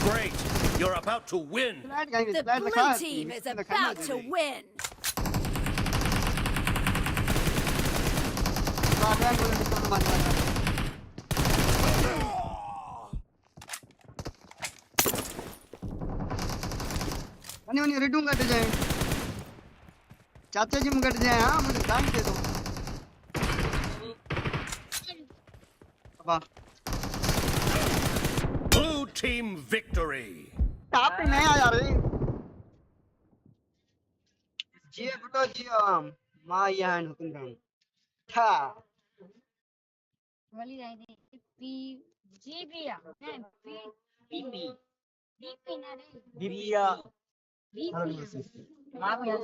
Great. You're about to win. The blue team is about to win. नहीं रिडूम कट जाए चाचा जी में कट जाए हाँ मुझे टाइम दे दो वाह Blue team victory. आप पे नहीं आ रहे जी बेटा जी माँ यहाँ हुकुम था वाली राय दे पी जी पिया नहीं पी पी पी ना रे दिव्या मां पिया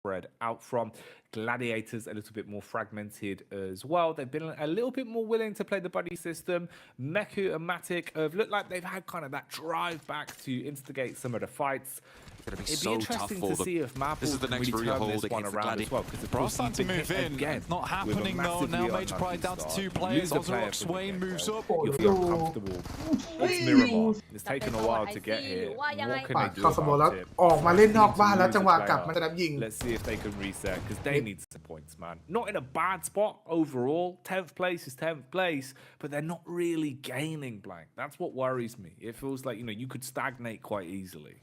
spread out from. Gladiators a little bit more fragmented as well. They've been a little bit more willing to play the buddy system. Meku and Matic have looked like they've had kind of that drive back to instigate some of the fights. It'd be It'd so be interesting tough to for see them. if Marble This is the can next really real turn hold this one against the around Gladi. as well. Because of Bro, course starting he's to been move hit in. again It's not with a happening though. massively Now Mage unlucky Pride down to start. 2 players. Lose a player Ozarok from the Swain get-go. moves up. You'll feel comfortable. It's Miramar. It's taken a while to get here. What can ปา they ด do เข้าสมองแล้ว about it? ออกมาเล่นนอก Need to บ้านแล้ว lose จั a งหวะกลับ player. มันจะนับยิง Let's see if they can reset because they need some points, man. Not in a bad spot overall. 10th place is 10th place, but they're not really gaining blank. That's what worries me. It feels like, you could stagnate quite easily.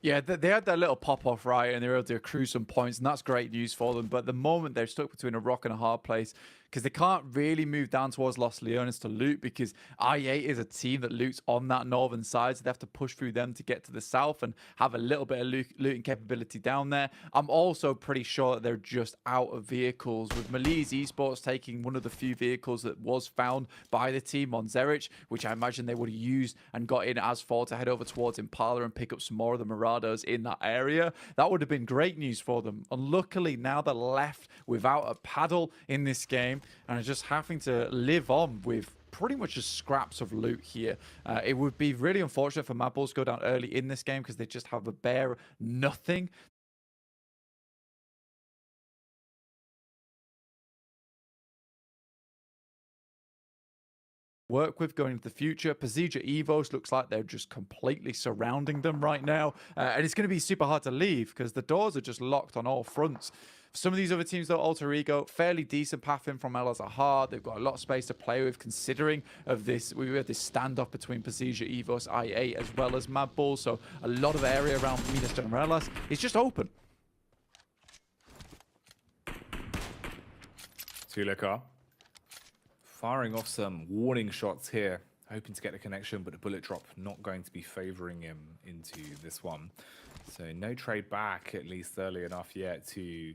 Yeah, they had that little pop-off, right, and they were able to accrue some points, and that's great news for them. But at the moment, they're stuck between a rock and a hard place because they can't really move down towards Los Leones to loot because IA is a team that loots on that northern side, so they have to push through them to get to the south and have a little bit of looting capability down there. I'm also pretty sure that they're just out of vehicles, with Malise Esports taking one of the few vehicles that was found by the team on Zerich, which I imagine they would have used and got in as for to head over towards Impala and pick up some more of the Marados in that area. That would have been great news for them. Unluckily, now they're left without a paddle in this game and are just having to live on with pretty much just scraps of loot here. It would be really unfortunate for Mad Bulls to go down early in this game because they just have a bare nothing. Work with going into the future. Pasija Evos looks like they're just completely surrounding them right now. And it's going to be super hard to leave because the doors are just locked on all fronts. Some of these other teams, though, Alter Ego, fairly decent path in from El Azahar. They've got a lot of space to play with, considering of this. We had this standoff between Pasija Evos, IA, as well as Mad Bull. So a lot of area around Minas Generalas is just open. Tuleka firing off some warning shots here, hoping to get the connection, but the bullet drop not going to be favoring him into this one. So no trade back, at least early enough yet to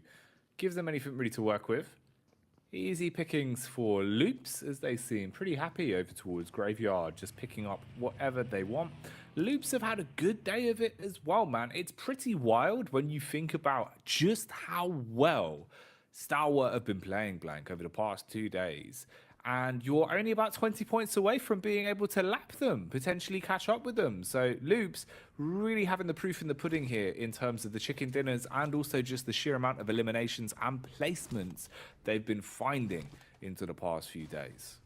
give them anything really to work with. Easy pickings for Loops, as they seem pretty happy over towards Graveyard, just picking up whatever they want. Loops have had a good day of it as well, man. It's pretty wild when you think about just how well Stalwart have been playing Blank over the past 2 days. And you're only about 20 points away from being able to lap them, potentially catch up with them. So Loops really having the proof in the pudding here in terms of the chicken dinners and also just the sheer amount of eliminations and placements they've been finding into the past few days.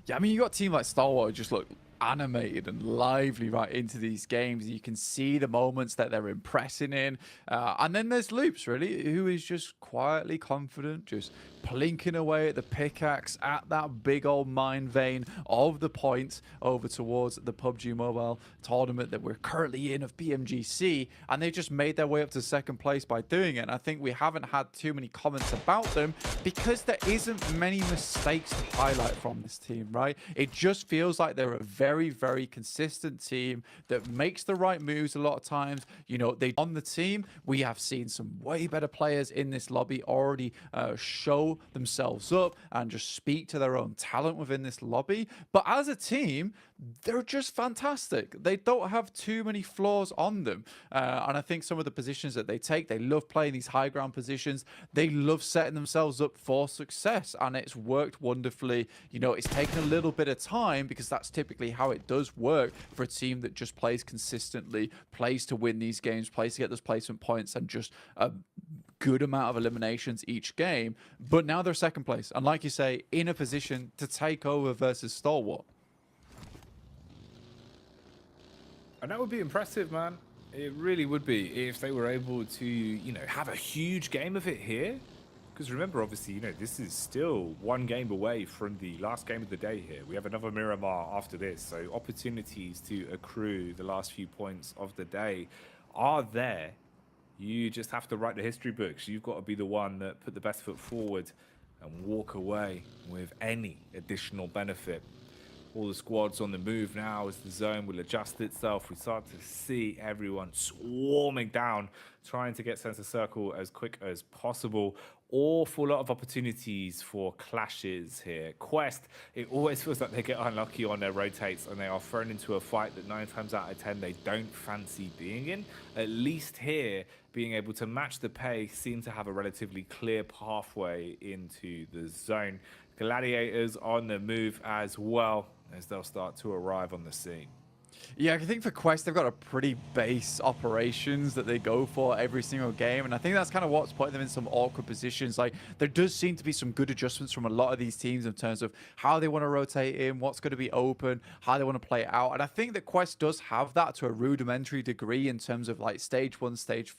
Yeah, I mean, you got a team like Stalwart who just look animated and lively right into these games. You can see the moments that they're impressing in. And then there's Loops, really, who is just quietly confident, just plinking away at the pickaxe at that big old mine vein of the points over towards the PUBG Mobile tournament that we're currently in of PMGC. And they just made their way up to second place by doing it. And I think we haven't had too many comments about them because there isn't many mistakes to highlight from this team, right? It just feels like they're a very, very consistent team that makes the right moves a lot of times. You know, they on the team, we have seen some way better players in this lobby already show themselves up and just speak to their own talent within this lobby. But as a team, they're just fantastic. They don't have too many flaws on them. And I think some of the positions that they take, they love playing these high ground positions. They love setting themselves up for success. And it's worked wonderfully. You know, it's taken a little bit of time because that's typically how it does work for a team that just plays consistently, plays to win these games, plays to get those placement points and just a good amount of eliminations each game. But now they're second place. And like you say, in a position to take over versus Stalwart. And that would be impressive, man. It really would be if they were able to, you know, have a huge game of it here. Because remember, obviously, you know, this is still one game away from the last game of the day here. We have another Miramar after this. So opportunities to accrue the last few points of the day are there. You just have to write the history books. You've got to be the one that put the best foot forward and walk away with any additional benefit. All the squads on the move now as the zone will adjust itself. We start to see everyone swarming down, trying to get center circle as quick as possible. Awful lot of opportunities for clashes here. Quest, it always feels like they get unlucky on their rotates and they are thrown into a fight that 9 times out of 10 they don't fancy being in. At least here, being able to match the pace, seem to have a relatively clear pathway into the zone. Gladiators on the move as well as they'll start to arrive on the scene. Yeah, I think for Quest, they've got a pretty base operations that they go for every single game. And I think that's kind of what's putting them in some awkward positions. Like, there does seem to be some good adjustments from a lot of these teams in terms of how they want to rotate in, what's going to be open, how they want to play it out. And I think that Quest does have that to a rudimentary degree in terms of like stage 1, stage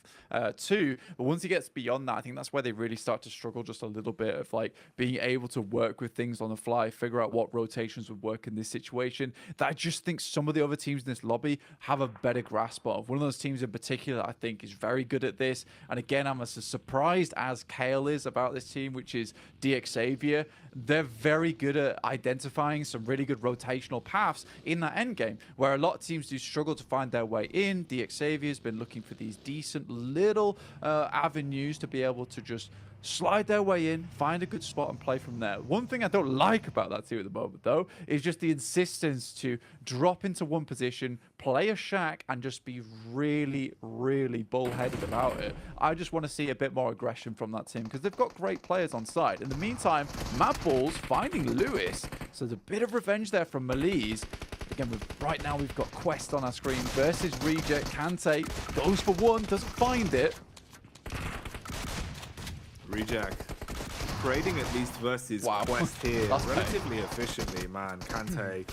2. But once it gets beyond that, I think that's where they really start to struggle just a little bit of like being able to work with things on the fly, figure out what rotations would work in this situation. That I just think some of the other teams in this lobby have a better grasp of. One of those teams in particular I think is very good at this, and again I'm as surprised as Kale is about this team, which is DX Xavier. They're very good at identifying some really good rotational paths in that end game, where a lot of teams do struggle to find their way in. DX Xavier's been looking for these decent little avenues to be able to just slide their way in, find a good spot and play from there. One thing I don't like about that team at the moment, though, is just the insistence to drop into one position, play a shack, and just be really, really bullheaded about it. I just want to see a bit more aggression from that team because they've got great players on side. In the meantime, Mad Balls finding Lewis, so there's a bit of revenge there from Malise. Again, right now we've got Quest on our screen versus Reject. Kante goes for one, doesn't find it. Reject trading at least versus Quest here relatively efficiently, man. Kante,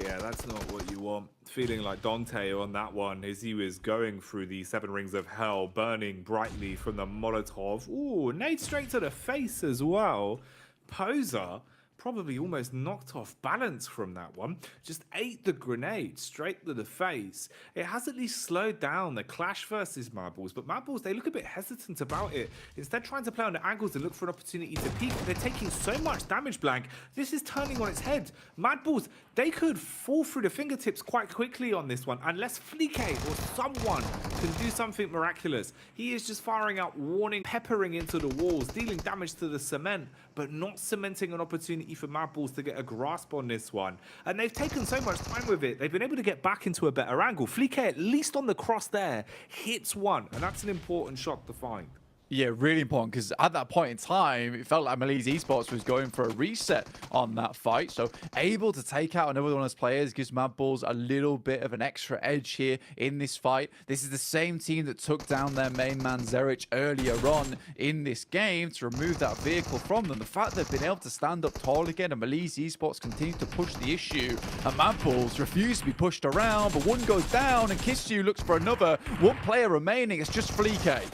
yeah, that's not what you want. Feeling like Dante on that one as he was going through the 7 rings of hell, burning brightly from the Molotov. Ooh, nade straight to the face as well. Poser probably almost knocked off balance from that one. Just ate the grenade straight to the face. It has at least slowed down the clash versus Mad Balls, but Mad Balls, they look a bit hesitant about it. Instead, trying to play on the angles and look for an opportunity to peek. They're taking so much damage, Blank. This is turning on its head. Mad Balls, they could fall through the fingertips quite quickly on this one, unless Fleek or someone can do something miraculous. He is just firing out warning, peppering into the walls, dealing damage to the cement, but not cementing an opportunity for Mad Balls to get a grasp on this one. And they've taken so much time with it. They've been able to get back into a better angle. Fleek, at least on the cross there, hits one, and that's an important shot to find. Yeah, really important, because at that point in time, it felt like Malice Esports was going for a reset on that fight. So able to take out another one of those players gives Mad Balls a little bit of an extra edge here in this fight. This is the same team that took down their main man Zerich earlier on in this game to remove that vehicle from them. The fact they've been able to stand up tall again and Malice Esports continue to push the issue, and Mad Balls refuse to be pushed around, but one goes down and Kissu looks for another. One player remaining, it's just Fleek.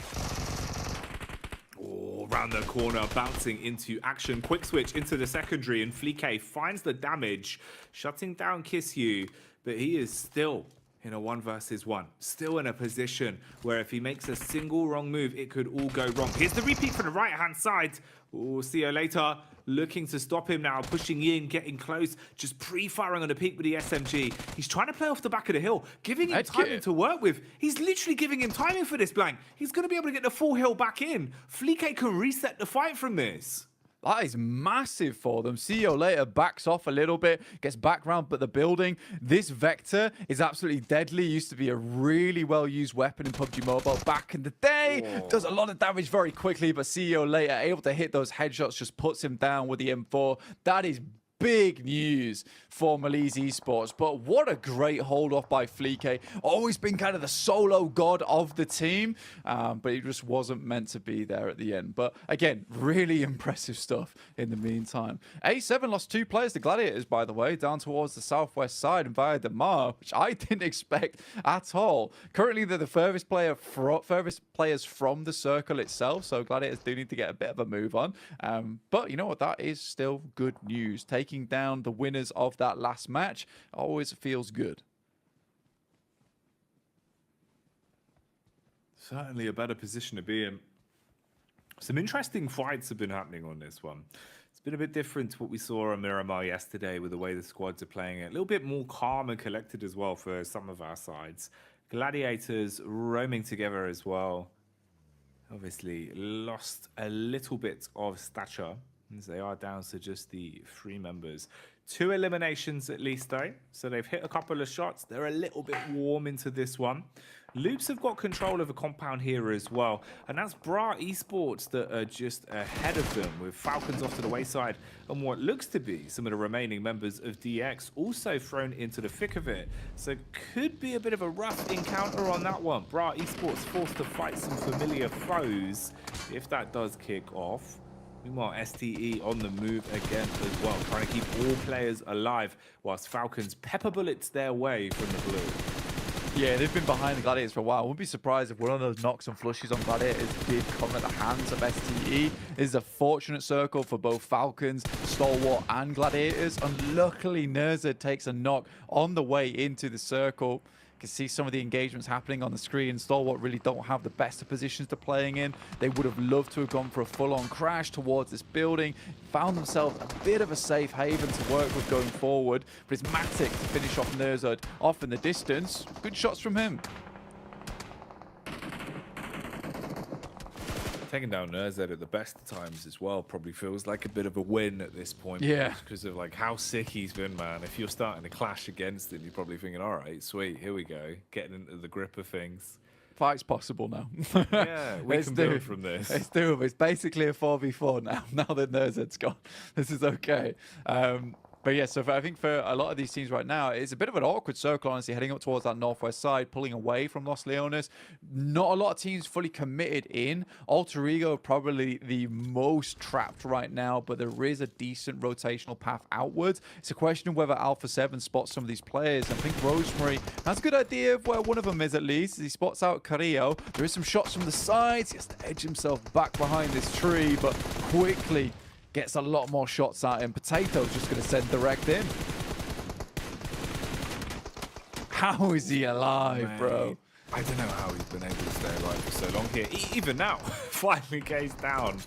Around the corner, bouncing into action. Quick switch into the secondary, and Fleek finds the damage, shutting down Kissu, but he is still in a 1 versus 1. Still in a position where if he makes a single wrong move, it could all go wrong. Here's the repeat from the right-hand side. We'll see you later. Looking to stop him now, pushing in, getting close, just pre-firing on the peak with the SMG. He's trying to play off the back of the hill, giving him timing to work with. He's literally giving him timing for this, Blank. He's going to be able to get the full hill back in. Fleek can reset the fight from this. That is massive for them. CEO later backs off a little bit, gets back round, but the building, this Vector is absolutely deadly. Used to be a really well-used weapon in PUBG Mobile back in the day. Whoa. Does a lot of damage very quickly, but CEO later able to hit those headshots, just puts him down with the M4. That is big news for Malice Esports, but what a great hold off by Fleek. Always been kind of the solo god of the team, but it just wasn't meant to be there at the end. But again, really impressive stuff in the meantime. A7 lost 2 players to Gladiators, by the way, down towards the southwest side and via Damar, which I didn't expect at all. Currently, they're the furthest players from the circle itself, so Gladiators do need to get a bit of a move on. But you know what? That is still good news. Taking down the winners of that last match always feels good. Certainly a better position to be in. Some interesting fights have been happening on this one. It's been a bit different to what we saw on Miramar yesterday with the way the squads are playing it. A little bit more calm and collected as well for some of our sides. Gladiators roaming together as well. Obviously lost a little bit of stature, as they are down to just the 3 members. 2 eliminations at least though, so they've hit a couple of shots. They're a little bit warm into this one. Loops have got control of a compound here as well, and that's Bra Esports that are just ahead of them, with Falcons off to the wayside and what looks to be some of the remaining members of DX also thrown into the thick of it. So could be a bit of a rough encounter on that one. Bra Esports forced to fight some familiar foes if that does kick off. Meanwhile, STE on the move again as well, trying to keep all players alive, whilst Falcons pepper bullets their way from the blue. Yeah, they've been behind the Gladiators for a while. I wouldn't be surprised if one of those knocks and flushes on Gladiators did come at the hands of STE. This is a fortunate circle for both Falcons, Stalwart, and Gladiators. And luckily, Nerza takes a knock on the way into the circle. You can see some of the engagements happening on the screen. Stalwart really don't have the best of positions to playing in. They would have loved to have gone for a full-on crash towards this building. Found themselves a bit of a safe haven to work with going forward. But it's Matic to finish off Nerzud off in the distance. Good shots from him. Taking down Nerzed at the best of times as well probably feels like a bit of a win at this point. Yeah. Because of like how sick he's been, man. If you're starting to clash against him, you're probably thinking, all right, sweet, here we go. Getting into the grip of things. Fight's possible now. Yeah, we can build from this. It's doable. It's basically a 4v4 now that Nerzed's gone. This is okay. But yeah, so I think for a lot of these teams right now, it's a bit of an awkward circle, honestly, heading up towards that northwest side, pulling away from Los Leones. Not a lot of teams fully committed in. Alter Ego probably the most trapped right now, but there is a decent rotational path outwards. It's a question of whether Alpha 7 spots some of these players. I think Rosemary has a good idea of where one of them is, at least. He spots out Carrillo. There is some shots from the sides. He has to edge himself back behind this tree, but quickly gets a lot more shots at him. Potato's just going to send direct in. How is he alive, bro? I don't know how he's been able to stay alive for so long here. Even now, finally goes down.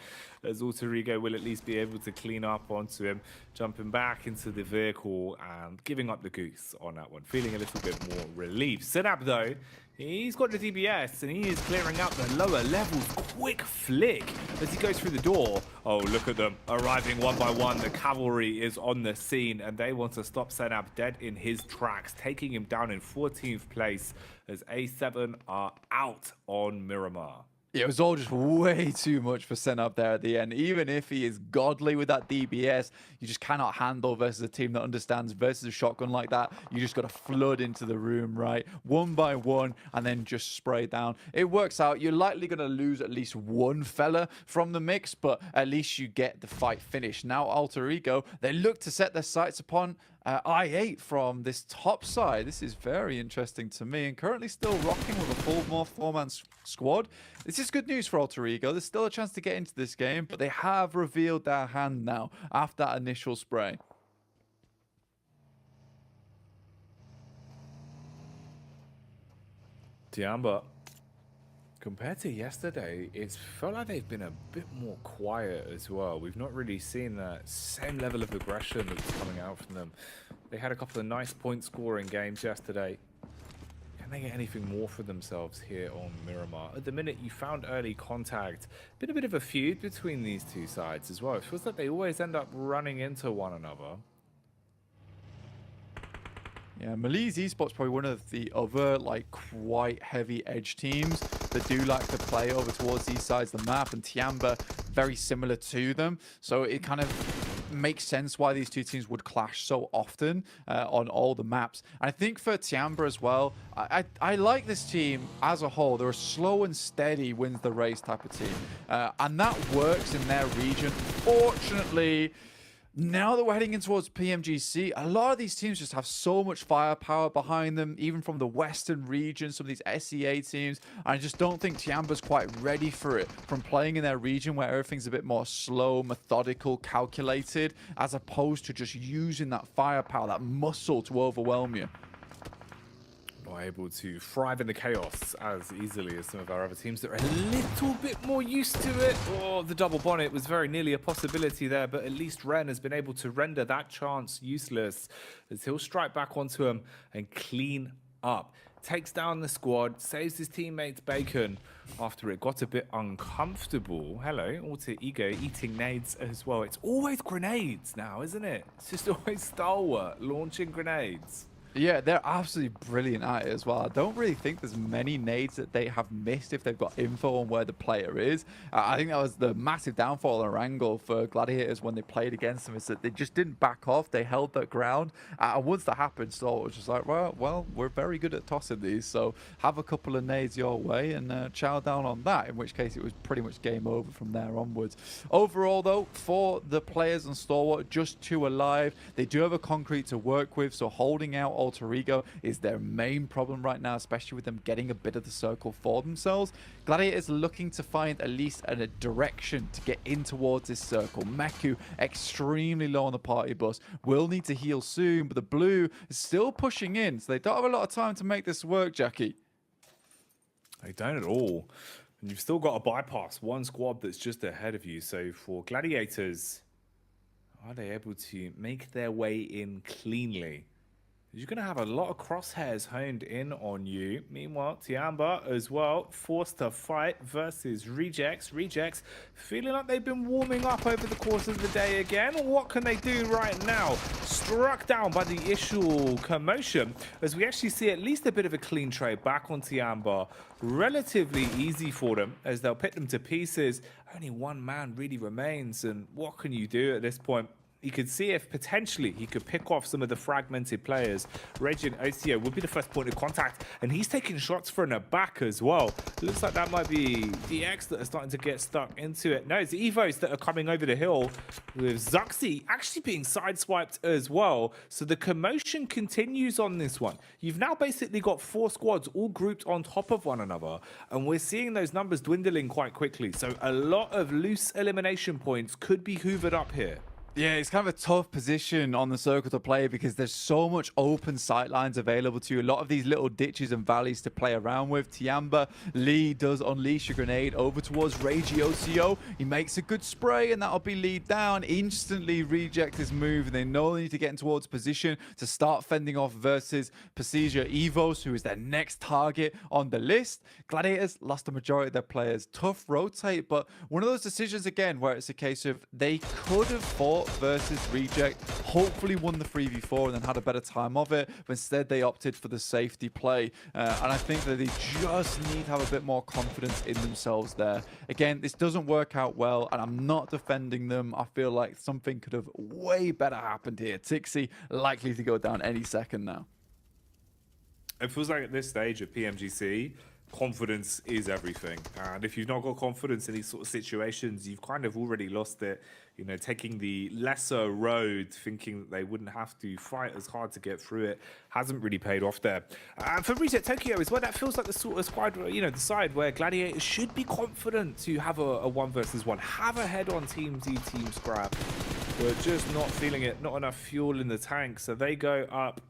As Autorigo will at least be able to clean up onto him, jumping back into the vehicle and giving up the goose on that one. Feeling a little bit more relieved. Senab, though, he's got the DBS and he is clearing out the lower levels. Quick flick as he goes through the door. Oh, look at them arriving one by one. The cavalry is on the scene and they want to stop Senab dead in his tracks, taking him down in 14th place as A7 are out on Miramar. Yeah, it was all just way too much for Senab there at the end. Even if he is godly with that DBS, you just cannot handle versus a team that understands versus a shotgun like that. You just got to flood into the room, right? One by one, and then just spray down. It works out. You're likely going to lose at least one fella from the mix, but at least you get the fight finished. Now, Alter Ego, they look to set their sights upon I8 from this top side. This is very interesting to me, and currently still rocking with a full four-man squad. This is good news for Alter Ego. There's still a chance to get into this game, but they have revealed their hand now after that initial spray. Tiamba, compared to yesterday, it's felt like they've been a bit more quiet as well. We've not really seen that same level of aggression that's coming out from them. They had a couple of nice point-scoring games yesterday. Can they get anything more for themselves here on Miramar? At the minute, you found early contact. Been a bit of a feud between these two sides as well. It feels like they always end up running into one another. Yeah, Malise Esports probably one of the other like quite heavy edge teams that do like to play over towards these sides of the map, and Tiamba very similar to them. So it kind of makes sense why these two teams would clash so often on all the maps. And I think for Tiamba as well, I like this team as a whole. They're a slow and steady wins the race type of team, and that works in their region. Fortunately, now that we're heading in towards PMGC, a lot of these teams just have so much firepower behind them, even from the Western region, some of these SEA teams. I just don't think Tiamba's quite ready for it from playing in their region where everything's a bit more slow, methodical, calculated, as opposed to just using that firepower, that muscle to overwhelm you. Not able to thrive in the chaos as easily as some of our other teams that are a little bit more used to it. Oh, the double bonnet was very nearly a possibility there, but at least Ren has been able to render that chance useless as he'll strike back onto him and clean up. Takes down the squad, saves his teammates Bacon after it got a bit uncomfortable. Hello, Alter Ego eating nades as well. It's always grenades now, isn't it? It's just always Stalwart launching grenades. Yeah, they're absolutely brilliant at it as well. I don't really think there's many nades that they have missed if they've got info on where the player is. I think that was the massive downfall or angle for Gladiators when they played against them, is that they just didn't back off. They held their ground. And once that happened, so it was just like, well, we're very good at tossing these, so have a couple of nades your way and chow down on that, in which case it was pretty much game over from there onwards. Overall, though, for the players on Stalwart, just 2 alive. They do have a concrete to work with, so holding out Alter Ego is their main problem right now, especially with them getting a bit of the circle for themselves. Gladiators looking to find at least a direction to get in towards this circle. Meku extremely low on the party bus, will need to heal soon, but the blue is still pushing in, so they don't have a lot of time to make this work, Jackie. They don't at all. And you've still got to bypass one squad that's just ahead of you. So for Gladiators, are they able to make their way in cleanly? You're going to have a lot of crosshairs honed in on you. Meanwhile, Tiamba as well, forced to fight versus Rejects. Rejects feeling like they've been warming up over the course of the day again. What can they do right now? Struck down by the initial commotion, as we actually see at least a bit of a clean trade back on Tiamba. Relatively easy for them, as they'll pick them to pieces. Only one man really remains, and what can you do at this point? You could see if potentially he could pick off some of the fragmented players. Reggie and OCO would be the first point of contact, and he's taking shots from the back as well. Looks like that might be DX that are starting to get stuck into it. No, it's Evos that are coming over the hill, with Zuxi actually being sideswiped as well. So the commotion continues on this one. You've now basically got 4 squads all grouped on top of one another, and we're seeing those numbers dwindling quite quickly. So a lot of loose elimination points could be hoovered up here. Yeah, it's kind of a tough position on the circle to play because there's so much open sight lines available to you. A lot of these little ditches and valleys to play around with. Tiamba, Lee does unleash a grenade over towards Ragey OCO. He makes a good spray and that'll be lead down. Instantly reject his move and they know they need to get in towards position to start fending off versus Pasija Evos, who is their next target on the list. Gladiators lost the majority of their players. Tough rotate, but one of those decisions again where it's a case of they could have fought versus reject, hopefully won the 3v4 and then had a better time of it, but instead they opted for the safety play, and I think that they just need to have a bit more confidence in themselves there. Again, this doesn't work out well and I'm not defending them. I feel like something could have way better happened here. Tixi likely to go down any second now. It feels like at this stage of PMGC, confidence is everything. And if you've not got confidence in these sort of situations, you've kind of already lost it. You know, taking the lesser road, thinking that they wouldn't have to fight as hard to get through it, hasn't really paid off there. And for Reset Tokyo as well, that feels like the sort of squad, you know, the side where Gladiators should be confident to have a 1 versus 1, have a head-on Team D, Team Scrap, but just not feeling it, not enough fuel in the tank, so they go up.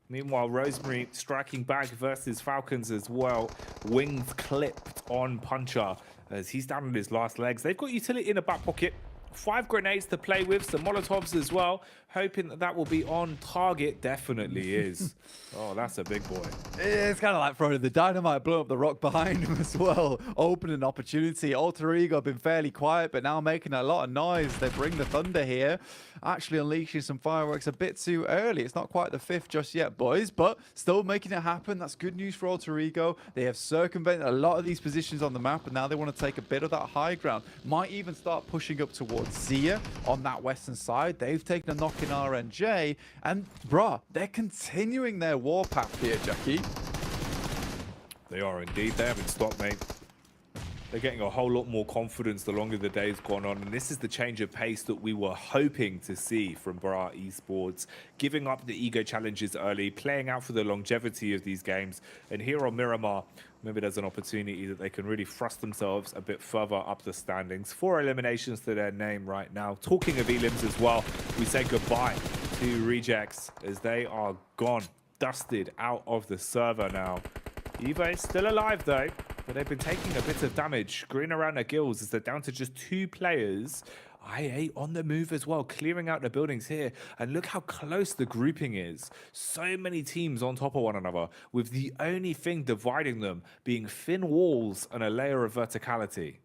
Meanwhile, Rosemary striking back versus Falcons as well. Wings clipped on Puncher as he's down on his last legs. They've got utility in the back pocket. 5 grenades to play with, some Molotovs as well. Hoping that that will be on target. Definitely is. Oh, that's a big boy. It's kind of like throwing the dynamite, blowing up the rock behind him as well. Open an opportunity. Alter Ego been fairly quiet, but now making a lot of noise. They bring the thunder here. Actually unleashing some fireworks a bit too early. It's not quite the 5th just yet, boys, but still making it happen. That's good news for Alter Ego. They have circumvented a lot of these positions on the map, and now they want to take a bit of that high ground. Might even start pushing up towards Zia on that western side. They've taken a knock in RNJ, and bruh, they're continuing their warpath here, Jackie. They are indeed. They haven't stopped, mate. They're getting a whole lot more confidence the longer the day's gone on, and this is the change of pace that we were hoping to see from Bra Esports, giving up the ego challenges early, playing out for the longevity of these games. And here on Miramar, maybe there's an opportunity that they can really thrust themselves a bit further up the standings. 4 eliminations to their name right now. Talking of elims as well, we say goodbye to Rejects as they are gone, dusted out of the server now. Evo is still alive though, but they've been taking a bit of damage. Green around their gills as they're down to just 2 players. IA on the move as well, clearing out the buildings here. And look how close the grouping is. So many teams on top of one another, with the only thing dividing them being thin walls and a layer of verticality.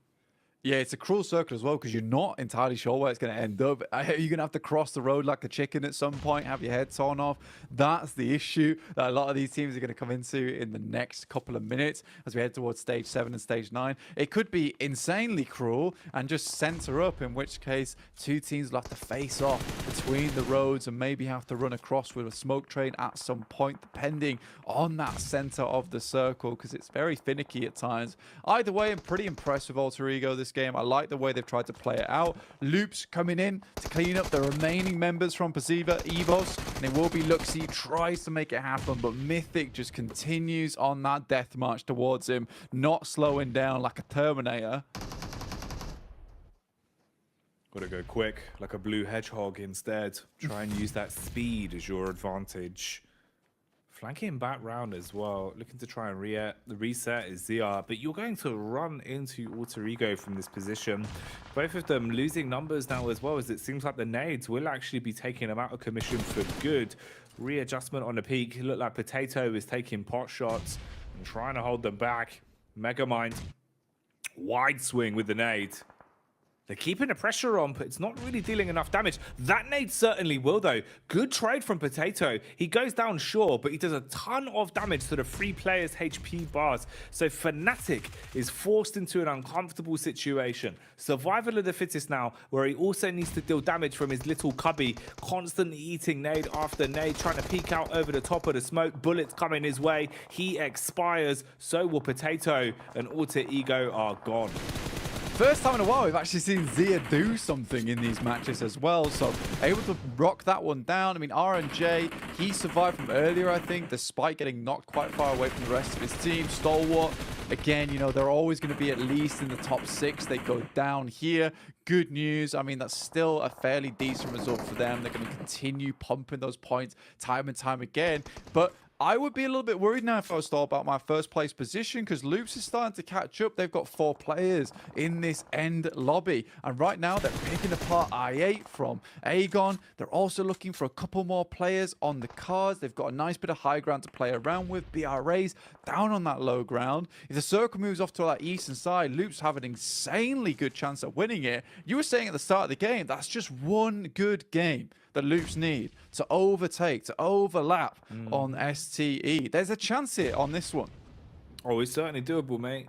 Yeah, it's a cruel circle as well because you're not entirely sure where it's going to end up. You're going to have to cross the road like a chicken at some point, have your head torn off. That's the issue that a lot of these teams are going to come into in the next couple of minutes as we head towards stage 7 and stage 9. It could be insanely cruel and just center up, in which case 2 teams will have to face off between the roads and maybe have to run across with a smoke train at some point, depending on that center of the circle, because it's very finicky at times. Either way, I'm pretty impressed with Alter Ego this game. I like the way they've tried to play it out. Loops coming in to clean up the remaining members from Pasiva Evos. And it will be Luxie tries to make it happen, but Mythic just continues on that death march towards him, not slowing down like a Terminator. Gotta go quick, like a blue hedgehog instead. Try and use that speed as your advantage. Flanking back round as well, looking to try and reset is ZR, but you're going to run into Alter Ego from this position. Both of them losing numbers now as well, as it seems like the nades will actually be taking them out of commission for good. Readjustment on the peak. Look like Potato is taking pot shots and trying to hold them back. Megamind, wide swing with the nade. They're keeping the pressure on, but it's not really dealing enough damage. That nade certainly will, though. Good trade from Potato. He goes down, sure, but he does a ton of damage to the 3 players' HP bars. So Fnatic is forced into an uncomfortable situation. Survival of the fittest now, where he also needs to deal damage from his little cubby, constantly eating nade after nade, trying to peek out over the top of the smoke. Bullets coming his way. He expires. So will Potato, and Alter Ego are gone. First time in a while, we've actually seen Zia do something in these matches as well. So able to rock that one down. I mean, RNJ, he survived from earlier, I think, despite getting knocked quite far away from the rest of his team. Stalwart, again, you know, they're always going to be at least in the top 6. They go down here. Good news. I mean, that's still a fairly decent result for them. They're going to continue pumping those points time and time again. But I would be a little bit worried now if I was still about my first place position, because Loops is starting to catch up. They've got 4 players in this end lobby, and right now they're picking apart I8 from Aegon. They're also looking for a couple more players on the cards. They've got a nice bit of high ground to play around with. BRA's down on that low ground. If the circle moves off to that eastern side, Loops have an insanely good chance at winning it. You were saying at the start of the game, that's just one good game that Loops need to overtake, to overlap on STE. There's a chance here on this one. Oh, it's certainly doable, mate.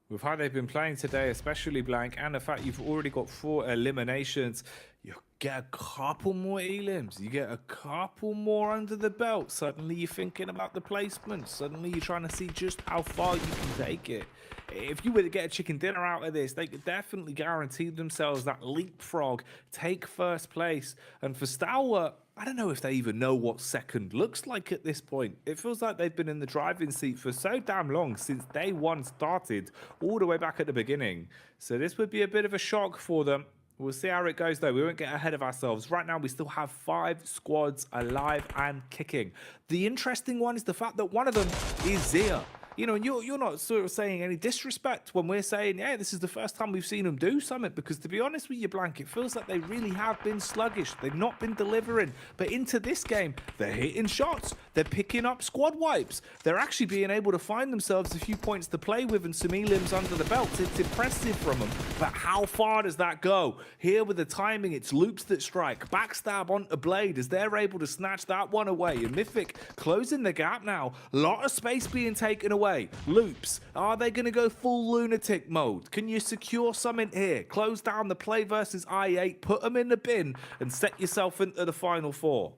With how they've been playing today, especially Blank, and the fact you've already got 4 eliminations, you get a couple more elims, you get a couple more under the belt. Suddenly you're thinking about the placement. Suddenly you're trying to see just how far you can take it. If you were to get a chicken dinner out of this, they could definitely guarantee themselves that leapfrog, take first place. And for Stalwart, I don't know if they even know what second looks like at this point. It feels like they've been in the driving seat for so damn long, since day 1 started, all the way back at the beginning. So this would be a bit of a shock for them. We'll see how it goes, though. We won't get ahead of ourselves. Right now, we still have 5 squads alive and kicking. The interesting one is the fact that one of them is Zia. You know, and you're not sort of saying any disrespect when we're saying, yeah, this is the first time we've seen them do something, because to be honest with you, Blank, it feels like they really have been sluggish. They've not been delivering. But into this game, they're hitting shots. They're picking up squad wipes. They're actually being able to find themselves a few points to play with and some elims under the belt. It's impressive from them. But how far does that go? Here with the timing, it's Loops that strike. Backstab onto Blade as they're able to snatch that one away. And Mythic closing the gap now. A lot of space being taken away. Loops, are they going to go full lunatic mode? Can you secure something here? Close down the play versus I8, put them in the bin, and set yourself into the final 4.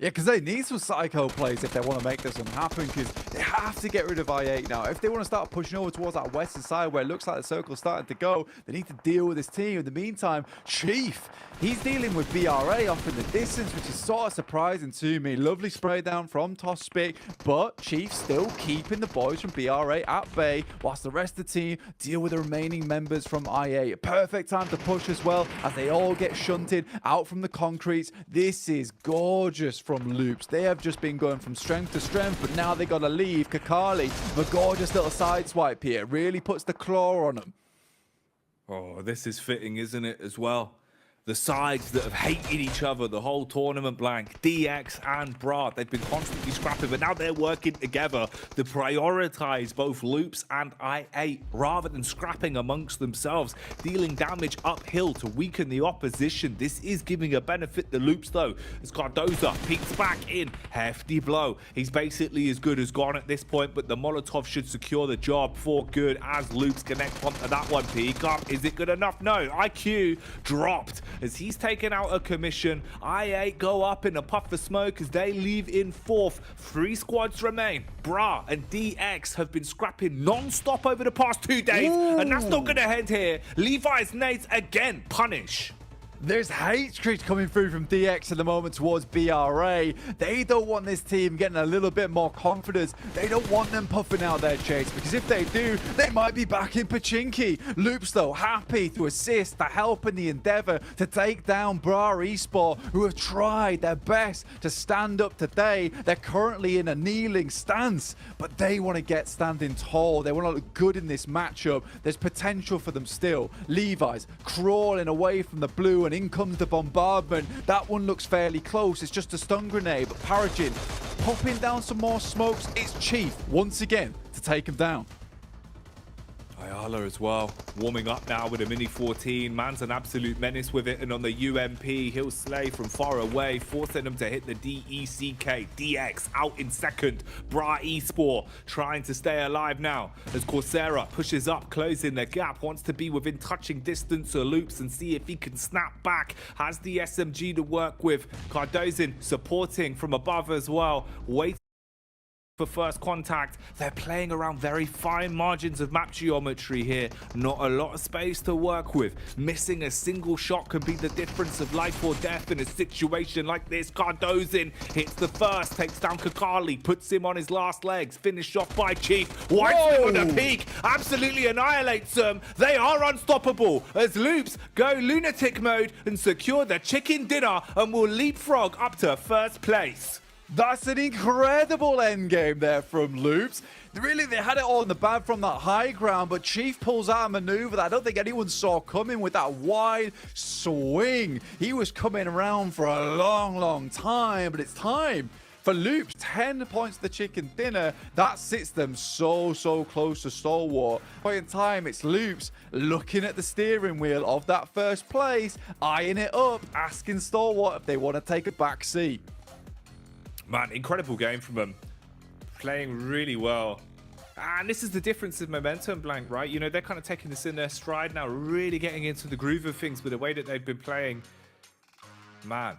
Yeah, because they need some psycho plays if they want to make this one happen, because they have to get rid of I8 now. If they want to start pushing over towards that western side where it looks like the circle's starting to go, they need to deal with this team. In the meantime, Chief, he's dealing with BRA off in the distance, which is sort of surprising to me. Lovely spray down from Tospic, but Chief still keeping the boys from BRA at bay, whilst the rest of the team deal with the remaining members from I8. Perfect time to push as well, as they all get shunted out from the concretes. This is gorgeous from Loops. They have just been going from strength to strength, but now they got to leave. Kakali, the gorgeous little side swipe here, really puts the claw on them. Oh, this is fitting, isn't it, as well? The sides that have hated each other the whole tournament, Blank, DX and Brad, they've been constantly scrapping, but now they're working together to prioritize both Loops and I8 rather than scrapping amongst themselves, dealing damage uphill to weaken the opposition. This is giving a benefit to Loops, though, as Cardoza peeks back in. Hefty blow. He's basically as good as gone at this point, but the Molotov should secure the job for good as Loops connect onto that one. Peek up. Is it good enough? No. IQ dropped as he's taken out a commission. I8 go up in a puff of smoke as they leave in 4th. 3 squads remain. Bra and DX have been scrapping non-stop over the past 2 days. Ooh. And that's not going to end here. Levi's nades again punish. There's hatred coming through from DX at the moment towards BRA. They don't want this team getting a little bit more confidence. They don't want them puffing out their chase, because if they do, they might be back in Pachinki. Loops, though, happy to assist, to help in the endeavor to take down Bra Esport, who have tried their best to stand up today. They're currently in a kneeling stance, but they want to get standing tall. They want to look good in this matchup. There's potential for them still. Levi's crawling away from the blue, and in comes the bombardment. That one looks fairly close. It's just a stun grenade, but Paragin popping down some more smokes. It's Chief once again to take him down. Sculler as well, warming up now with a Mini 14. Man's an absolute menace with it, and on the UMP, he'll slay from far away, forcing him to hit the DECK. DX out in second. Bra Esport trying to stay alive now as Coursera pushes up, closing the gap, wants to be within touching distance of Loops and see if he can snap back. Has the SMG to work with. Cardozin supporting from above as well, waiting for first contact. They're playing around very fine margins of map geometry here. Not a lot of space to work with. Missing a single shot can be the difference of life or death in a situation like this. Cardozin hits the first, takes down Kakali, puts him on his last legs, finished off by Chief. White on the peak, absolutely annihilates them. They are unstoppable as Loops go lunatic mode and secure the chicken dinner and will leapfrog up to first place. That's an incredible end game there from Loops. Really, they had it all in the bag from that high ground, but Chief pulls out a maneuver that I don't think anyone saw coming with that wide swing. He was coming around for a long time, but it's time for Loops. 10 points to the chicken dinner. That sits them so close to Stalwart. Point in time, it's Loops looking at the steering wheel of that first place, eyeing it up, asking Stalwart if they want to take a back seat. Man, incredible game from them. Playing really well. And this is the difference in momentum, Blank, right? You know, they're kind of taking this in their stride now, really getting into the groove of things with the way that they've been playing. Man,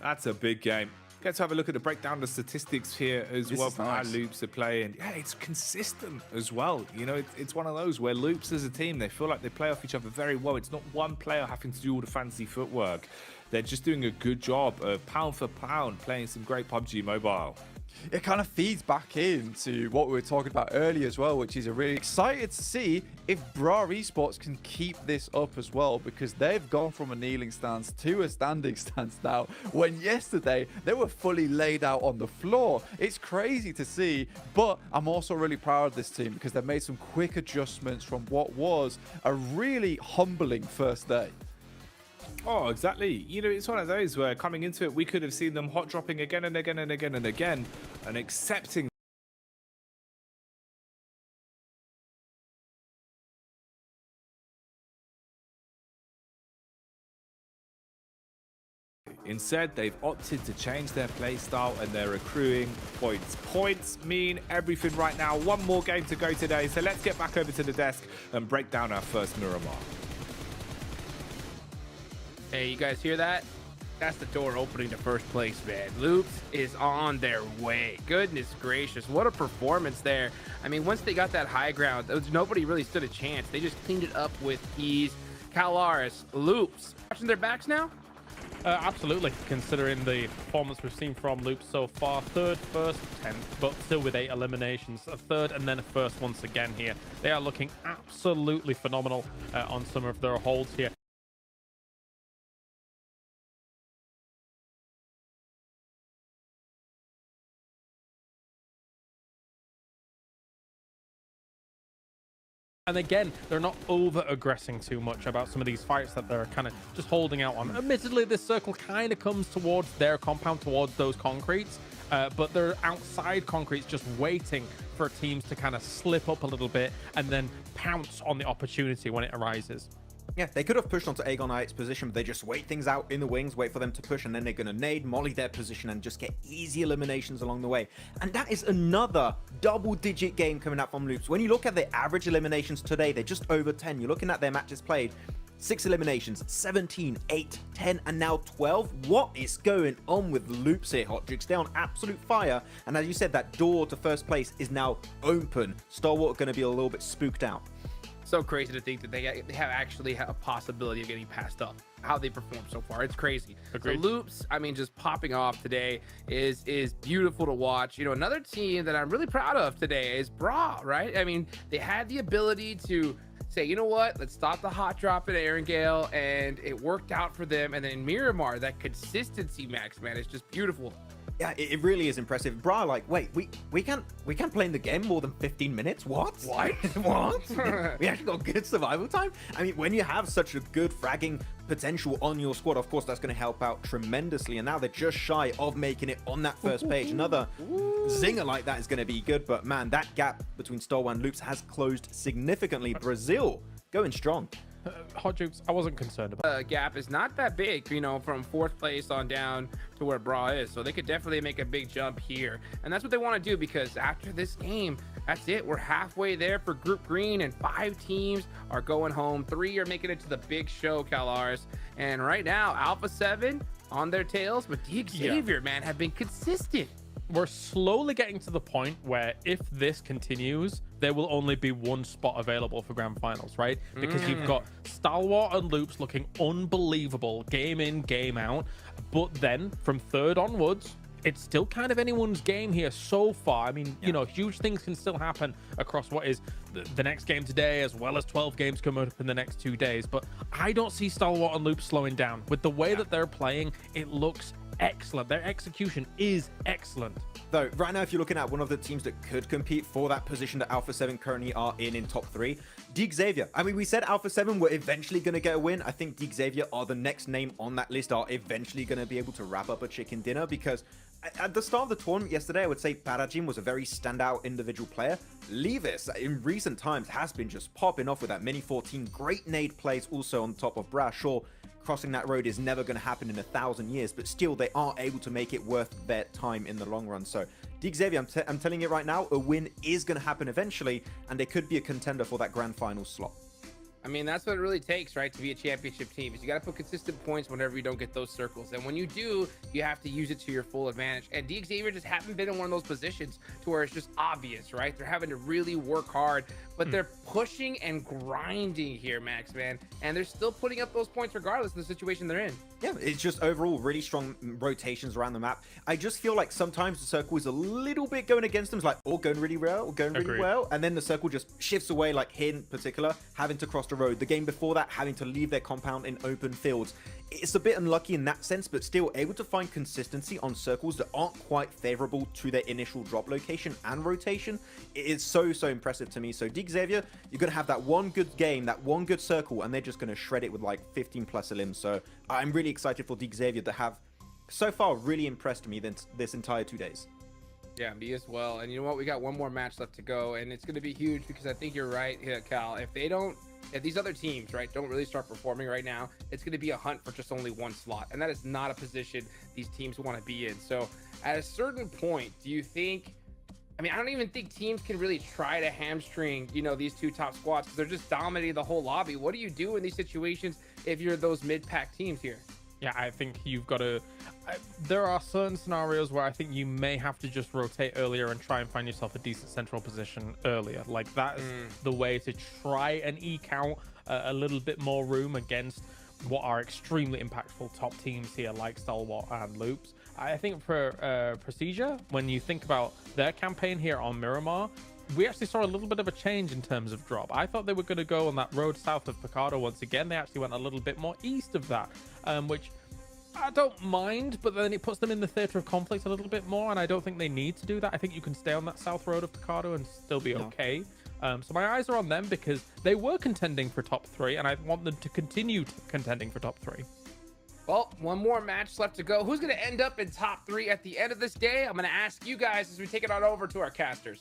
that's a big game. Get to have a look at the breakdown, the statistics here as well for how Loops are playing. Yeah, it's consistent as well. You know, it's one of those where Loops as a team, they feel like they play off each other very well. It's not one player having to do all the fancy footwork. They're just doing a good job of pound for pound playing some great PUBG Mobile. It kind of feeds back into what we were talking about earlier as well, which is a really excited to see if Bra Esports can keep this up as well, because they've gone from a kneeling stance to a standing stance now, when yesterday they were fully laid out on the floor. It's crazy to see, but I'm also really proud of this team because they've made some quick adjustments from what was a really humbling first day. Oh, exactly. You know, it's one of those where coming into it, we could have seen them hot dropping again and again and again and again, and accepting. Instead, they've opted to change their play style and they're accruing points. Points mean everything right now. One more game to go today, so let's get back over to the desk and break down our first Miramar. Hey, you guys hear that? That's the door opening to first place, man. Loops is on their way. Goodness gracious, what a performance there. I mean, once they got that high ground, nobody really stood a chance. They just cleaned it up with ease. Calaris, Loops, watching their backs now? Absolutely, considering the performance we've seen from Loops so far. Third, first, 10th, but still with 8 eliminations. A third and then a first once again here. They are looking absolutely phenomenal on some of their holds here. And again, they're not over-aggressing too much about some of these fights that they're kind of just holding out on. Admittedly, this circle kind of comes towards their compound, towards those concretes, but they're outside concretes just waiting for teams to kind of slip up a little bit and then pounce on the opportunity when it arises. Yeah, they could have pushed onto Aegon Ite's position, but they just wait things out in the wings, wait for them to push, and then they're going to nade, molly their position, and just get easy eliminations along the way. And that is another double-digit game coming out from Loops. When you look at their average eliminations today, they're just over 10. You're looking at their matches played. 6 eliminations, 17, 8, 10, and now 12. What is going on with Loops here, Hotjix? They're on absolute fire. And as you said, that door to first place is now open. Stalwart are going to be a little bit spooked out. So crazy to think that they have actually a possibility of getting passed up. How they perform so far, it's crazy. Agreed. So Loops, I mean, just popping off today is beautiful to watch. You know, another team that I'm really proud of today is Bra, right? I mean, they had the ability to say, you know what, let's stop the hot drop at Erangel, and it worked out for them. And then Miramar, that consistency, Max, man, it's just beautiful. Yeah, it really is impressive. Bra, like, wait, we can't play in the game more than 15 minutes? What? What? We actually got good survival time? I mean, when you have such a good fragging potential on your squad, of course, that's going to help out tremendously. And now they're just shy of making it on that first page. Another zinger like that is going to be good. But man, that gap between Stalwart and Loops has closed significantly. Brazil going strong. Hot Jukes, I wasn't concerned about. The gap is not that big, you know, from 4th place on down to where Bra is. So they could definitely make a big jump here. And that's what they want to do, because after this game, that's it. We're halfway there for Group Green, and 5 teams are going home. 3 are making it to the big show, Calars. And right now, Alpha 7 on their tails, but Xavier, man, have been consistent. We're slowly getting to the point where if this continues, there will only be 1 spot available for grand finals, right? Because you've got Stalwart and Loops looking unbelievable game in, game out. But then from 3rd onwards, it's still kind of anyone's game here so far. I mean, you know, huge things can still happen across what is the next game today, as well as 12 games coming up in the next 2 days. But I don't see Stalwart and Loops slowing down. With the way that they're playing, it looks excellent. Their execution is excellent. Though right now, if you're looking at one of the teams that could compete for that position that Alpha 7 currently are in top 3, Xavier. I mean, we said Alpha 7 were eventually going to get a win. I think Xavier are the next name on that list, are eventually going to be able to wrap up a chicken dinner, because at the start of the tournament yesterday, I would say Parajim was a very standout individual player. Levis, in recent times, has been just popping off with that mini 14. Great nade plays also on top of Brash. Sure, crossing that road is never going to happen in 1,000 years, but still they are able to make it worth their time in the long run. So Xavier, I'm telling you right now, a win is going to happen eventually, and they could be a contender for that grand final slot. I mean, that's what it really takes, right, to be a championship team, is you got to put consistent points whenever you don't get those circles. And when you do, you have to use it to your full advantage. And Xavier just haven't been in one of those positions to where it's just obvious, right? They're having to really work hard, but they're pushing and grinding here, Max, man. And they're still putting up those points regardless of the situation they're in. Yeah, it's just overall really strong rotations around the map. I just feel like sometimes the circle is a little bit going against them. It's like, all going really well, or going really well. And then the circle just shifts away, like here in particular, having to cross the road. The game before that, having to leave their compound in open fields. It's a bit unlucky in that sense, but still able to find consistency on circles that aren't quite favorable to their initial drop location and rotation. It is so impressive to me. So Xavier, you're going to have that one good game, that one good circle, and they're just going to shred it with like 15 plus elims. So I'm really excited for Xavier to have so far really impressed me this entire 2 days. Yeah, me as well. And you know what? We got one more match left to go, and it's going to be huge, because I think you're right here, Cal. If these other teams, right, don't really start performing right now, it's going to be a hunt for just only 1 slot. And that is not a position these teams want to be in. So at a certain point, do you think, I mean, I don't even think teams can really try to hamstring, you know, these 2 top squads, because they're just dominating the whole lobby. What do you do in these situations if you're those mid-pack teams here? Yeah, I think you've got to... there are certain scenarios where I think you may have to just rotate earlier and try and find yourself a decent central position earlier. Like, that's the way to try and eke out a little bit more room against what are extremely impactful top teams here, like Stalwart and Loops. I think for Procedure, when you think about their campaign here on Miramar, we actually saw a little bit of a change in terms of drop. I thought they were going to go on that road south of Picardo once again. They actually went a little bit more east of that, which I don't mind, but then it puts them in the theater of conflict a little bit more, and I don't think they need to do that. I think you can stay on that south road of Picardo and still be okay. So my eyes are on them, because they were contending for top 3, and I want them to continue contending for top 3. Well, one more match left to go. Who's going to end up in top 3 at the end of this day? I'm going to ask you guys as we take it on over to our casters.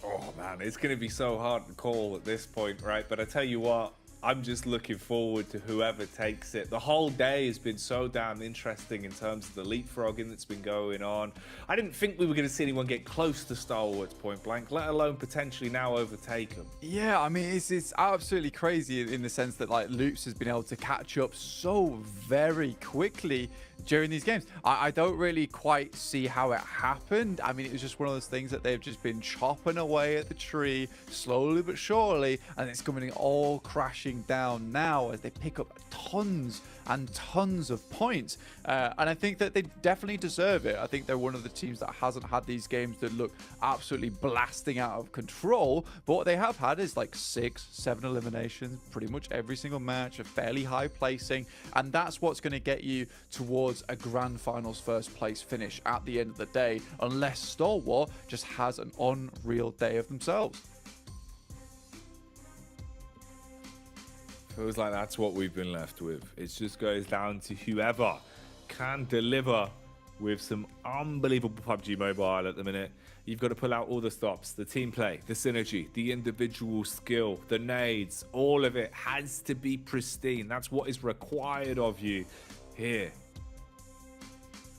Oh man, it's going to be so hard to call at this point, right? But I tell you what, I'm just looking forward to whoever takes it. The whole day has been so damn interesting in terms of the leapfrogging that's been going on. I didn't think we were going to see anyone get close to Stalwart's point blank, let alone potentially now overtake them. Yeah, I mean, it's absolutely crazy in the sense that, like, Loops has been able to catch up so very quickly during these games. I don't really quite see how it happened. I mean, it was just one of those things that they've just been chopping away at the tree slowly but surely, and it's coming all crashing closing down now as they pick up tons and tons of points. And I think that they definitely deserve it. I think they're one of the teams that hasn't had these games that look absolutely blasting out of control. But what they have had is like 6, 7 eliminations, pretty much every single match, a fairly high placing. And that's what's going to get you towards a grand finals first place finish at the end of the day, unless Stalwart just has an unreal day of themselves. Feels like that's what we've been left with. It just goes down to whoever can deliver with some unbelievable PUBG Mobile at the minute. You've got to pull out all the stops, the team play, the synergy, the individual skill, the nades, all of it has to be pristine. That's what is required of you here.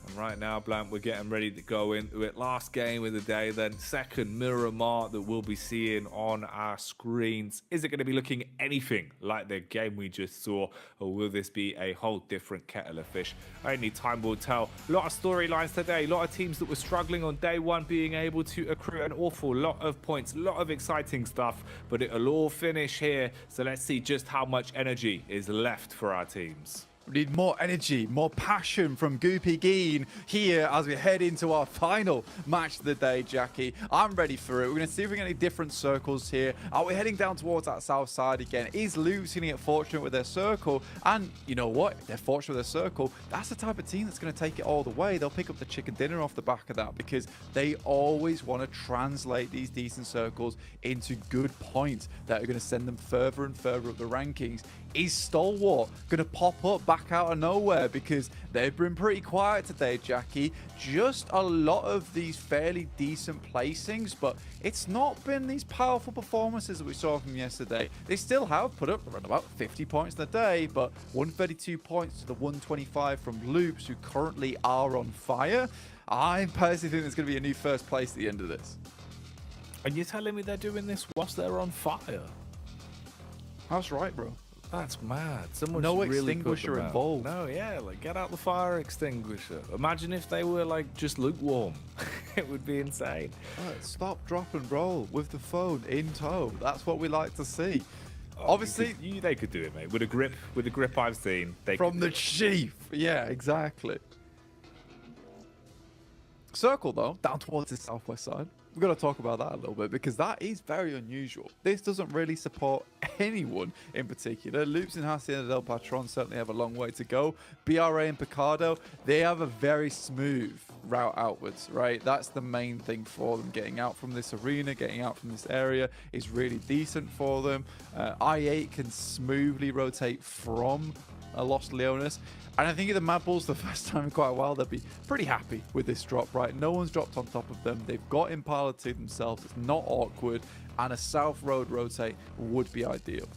And right now, Blank, we're getting ready to go into it. Last game of the day, then second Miramar that we'll be seeing on our screens. Is it going to be looking anything like the game we just saw, or will this be a whole different kettle of fish? Only time will tell. A lot of storylines today, a lot of teams that were struggling on day one being able to accrue an awful lot of points, a lot of exciting stuff, but it'll all finish here. So let's see just how much energy is left for our teams. We need more energy, more passion from Goopy Geen here as we head into our final match of the day, Jackie. I'm ready for it. We're going to see if we get any different circles here. Are we heading down towards that south side again? Is Loops going to get fortunate with their circle? And you know what? If they're fortunate with their circle, that's the type of team that's going to take it all the way. They'll pick up the chicken dinner off the back of that because they always want to translate these decent circles into good points that are going to send them further and further up the rankings. Is Stalwart going to pop up back out of nowhere? Because they've been pretty quiet today, Jackie. Just a lot of these fairly decent placings, but it's not been these powerful performances that we saw from yesterday. They still have put up around about 50 points in the day, but 132 points to the 125 from Loops, who currently are on fire. I personally think there's going to be a new first place at the end of this. And you're telling me they're doing this whilst they're on fire? That's right, bro. That's mad. Someone No should really extinguisher put them out. involved. No, yeah, like get out the fire extinguisher. Imagine if they were like just lukewarm. It would be insane. Right, stop, drop, and roll with the phone in tow. That's what we like to see. Oh, Obviously, they could do it, mate. With a grip I've seen. They from could the chief. Yeah, exactly. Circle though, down towards the southwest side. We've got to talk about that a little bit because that is very unusual. This doesn't really support anyone in particular. Loops and Hacienda del Patron certainly have a long way to go. BRA and Picardo, they have a very smooth route outwards, right? That's the main thing for them. Getting out from this arena, getting out from this area is really decent for them. I8 can smoothly rotate from Los Leones. And I think if the Mad Bulls the first time in quite a while, they'll be pretty happy with this drop, right? No one's dropped on top of them. They've got Impala to themselves. It's not awkward. And a South Road rotate would be ideal.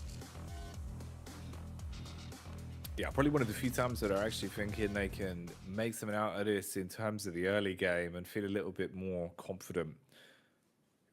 Yeah, probably one of the few times that are actually thinking they can make something out of this in terms of the early game and feel a little bit more confident.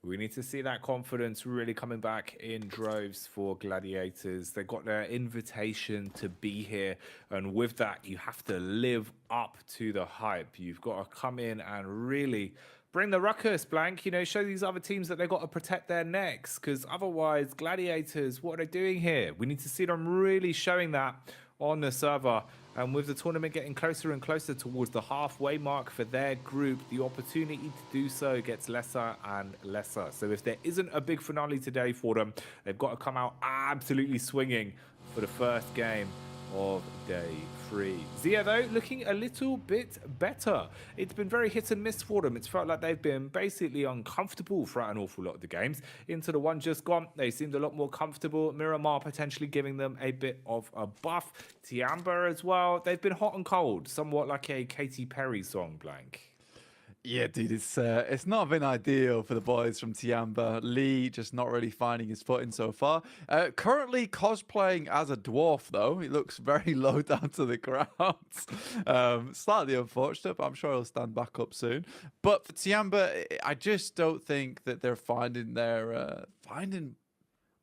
We need to see that confidence really coming back in droves for Gladiators. They got their invitation to be here, and with that, you have to live up to the hype. You've got to come in and really bring the ruckus, Blank. You know, show these other teams that they've got to protect their necks, because otherwise, Gladiators, what are they doing here? We need to see them really showing that on the server. And with the tournament getting closer and closer towards the halfway mark for their group, the opportunity to do so gets lesser and lesser. So if there isn't a big finale today for them, they've got to come out absolutely swinging for the first game of day 3. Zia, though, looking a little bit better. It's been very hit and miss for them. It's felt like they've been basically uncomfortable throughout an awful lot of the games. Into the one just gone, they seemed a lot more comfortable. Miramar potentially giving them a bit of a buff. Tiamba as well. They've been hot and cold, somewhat like a Katy Perry song, Blank. Yeah, dude, it's not been ideal for the boys from Tiamba. Lee just not really finding his footing so far. Currently cosplaying as a dwarf, though. He looks very low down to the ground. Slightly unfortunate, but I'm sure he'll stand back up soon. But for Tiamba, I just don't think that they're finding their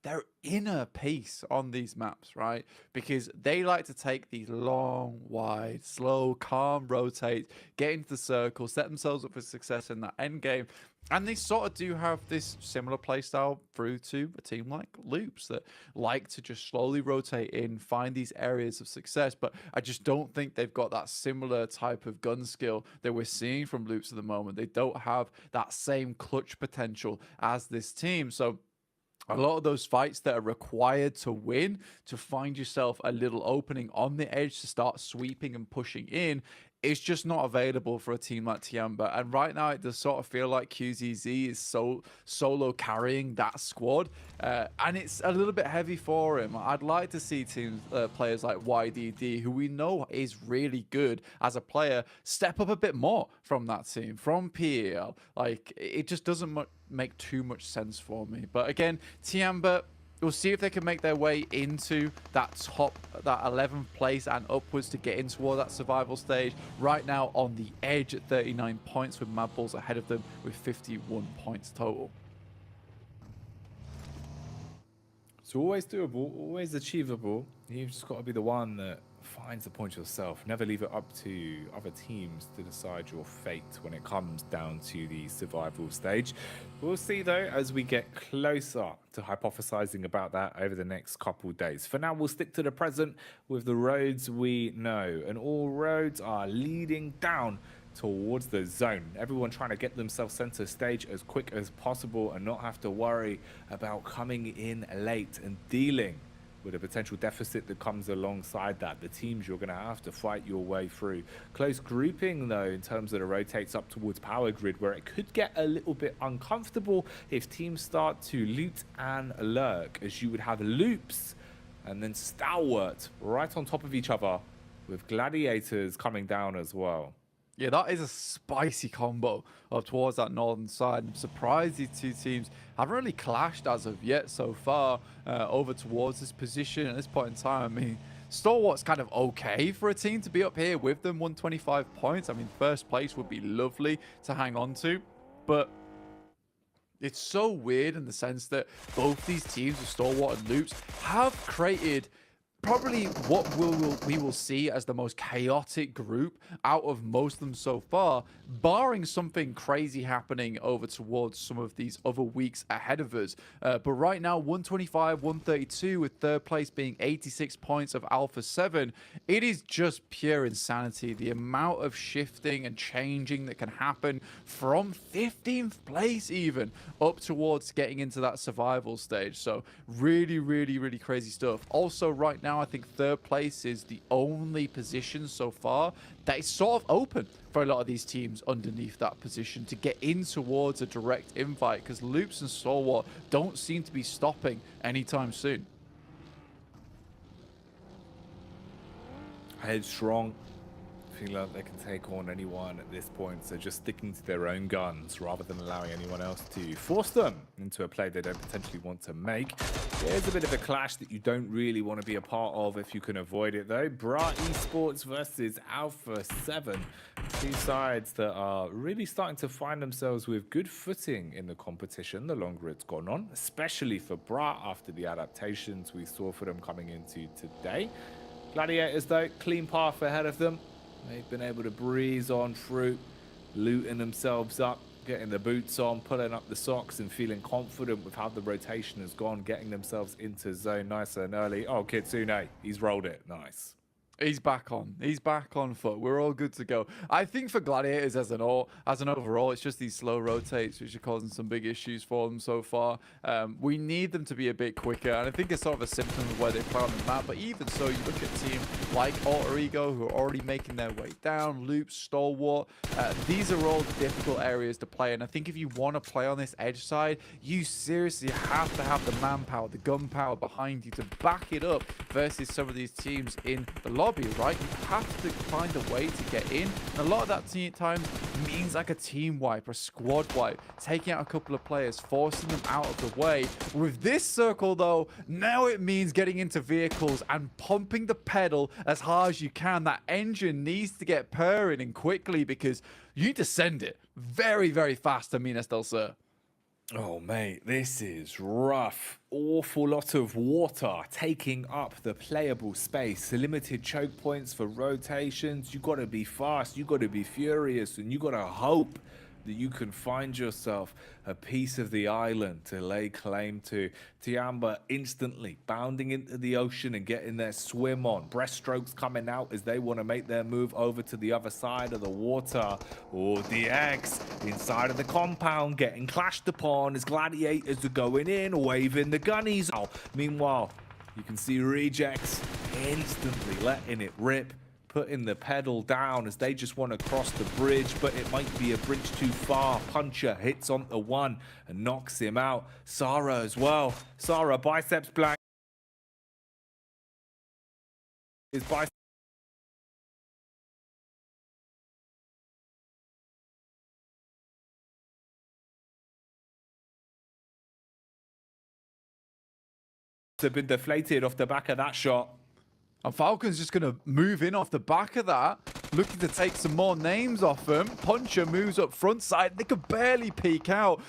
their inner pace on these maps, right? Because they like to take these long, wide, slow, calm rotates, get into the circle, set themselves up for success in that end game. And they sort of do have this similar playstyle through to a team like Loops that like to just slowly rotate in, find these areas of success. But I just don't think they've got that similar type of gun skill that we're seeing from Loops at the moment. They don't have that same clutch potential as this team. So a lot of those fights that are required to win, to find yourself a little opening on the edge to start sweeping and pushing in, it's just not available for a team like Tiamba. And right now, it does sort of feel like QZZ is solo carrying that squad. And it's a little bit heavy for him. I'd like to see teams, players like YDD, who we know is really good as a player, step up a bit more from that team, from PEL. Like, it just doesn't make too much sense for me. But again, Tiamba, we'll see if they can make their way into that 11th place and upwards to get in toward that survival stage. Right now on the edge at 39 points with Mad Bulls ahead of them with 51 points total. It's always doable, always achievable. You've just got to be the one that finds the point yourself. Never leave it up to other teams to decide your fate when it comes down to the survival stage. We'll see though as we get closer to hypothesizing about that over the next couple days. For now, we'll stick to the present with the roads we know, and all roads are leading down towards the zone. Everyone trying to get themselves center stage as quick as possible and not have to worry about coming in late and dealing with a potential deficit that comes alongside that. The teams you're going to have to fight your way through. Close grouping though in terms of the rotates up towards power grid, where it could get a little bit uncomfortable if teams start to loot and lurk, as you would have Loops and then Stalwart right on top of each other with Gladiators coming down as well. Yeah, that is a spicy combo up towards that northern side. I'm surprised these two teams haven't really clashed as of yet so far over towards this position at this point in time. I mean, Stalwart's kind of okay for a team to be up here with them, 125 points. I mean, first place would be lovely to hang on to, but it's so weird in the sense that both these teams, with Stalwart and Loops, have created probably what we will see as the most chaotic group out of most of them so far, barring something crazy happening over towards some of these other weeks ahead of us. But right now, 125, 132, with third place being 86 points of Alpha 7. It is just pure insanity. The amount of shifting and changing that can happen from 15th place even up towards getting into that survival stage. So really, really, really crazy stuff. Also, right now, I think third place is the only position so far that is sort of open for a lot of these teams underneath that position to get in towards a direct invite, because Loops and Stalwart don't seem to be stopping anytime soon. Headstrong, feel like they can take on anyone at this point, so just sticking to their own guns rather than allowing anyone else to force them into a play they don't potentially want to make. There's a bit of a clash that you don't really want to be a part of if you can avoid it though. Bra Esports versus Alpha 7. Two sides that are really starting to find themselves with good footing in the competition the longer it's gone on, especially for Bra after the adaptations we saw for them coming into today. Gladiators though, clean path ahead of them. They've been able to breeze on through, looting themselves up, getting the boots on, pulling up the socks and feeling confident with how the rotation has gone, getting themselves into zone nice and early. Oh, Kitsune, he's rolled it. Nice. He's back on. He's back on foot. We're all good to go. I think for Gladiators as an overall, it's just these slow rotates which are causing some big issues for them so far. We need them to be a bit quicker, and I think it's sort of a symptom of where they play on the map. But even so, you look at a team like Alter Ego, who are already making their way down, Loops, Stalwart. These are all difficult areas to play, and I think if you want to play on this edge side, you seriously have to have the manpower, the gunpowder behind you to back it up versus some of these teams in the lobby, right? You have to find a way to get in. And a lot of that times means like a team wipe or squad wipe, taking out a couple of players, forcing them out of the way. With this circle though, now it means getting into vehicles and pumping the pedal as hard as you can. That engine needs to get purring and quickly, because you need to send it very, very fast to Minas del Sur. Oh, mate, this is rough. Awful lot of water taking up the playable space. Limited choke points for rotations. You got to be fast, you got to be furious, and you got to hope that you can find yourself a piece of the island to lay claim to. Tiamba instantly bounding into the ocean and getting their swim on. Breaststrokes coming out as they want to make their move over to the other side of the water. Or DX inside of the compound getting clashed upon as gladiators are going in, waving the gunnies. Oh, meanwhile, you can see Rejects instantly letting it rip, putting the pedal down as they just want to cross the bridge, but it might be a bridge too far. Puncher hits on the one and knocks him out. Sarah as well. Sarah, biceps blank. His biceps have been deflated off the back of that shot. And Falcon's just going to move in off the back of that, looking to take some more names off him. Puncher moves up front side. They could barely peek out.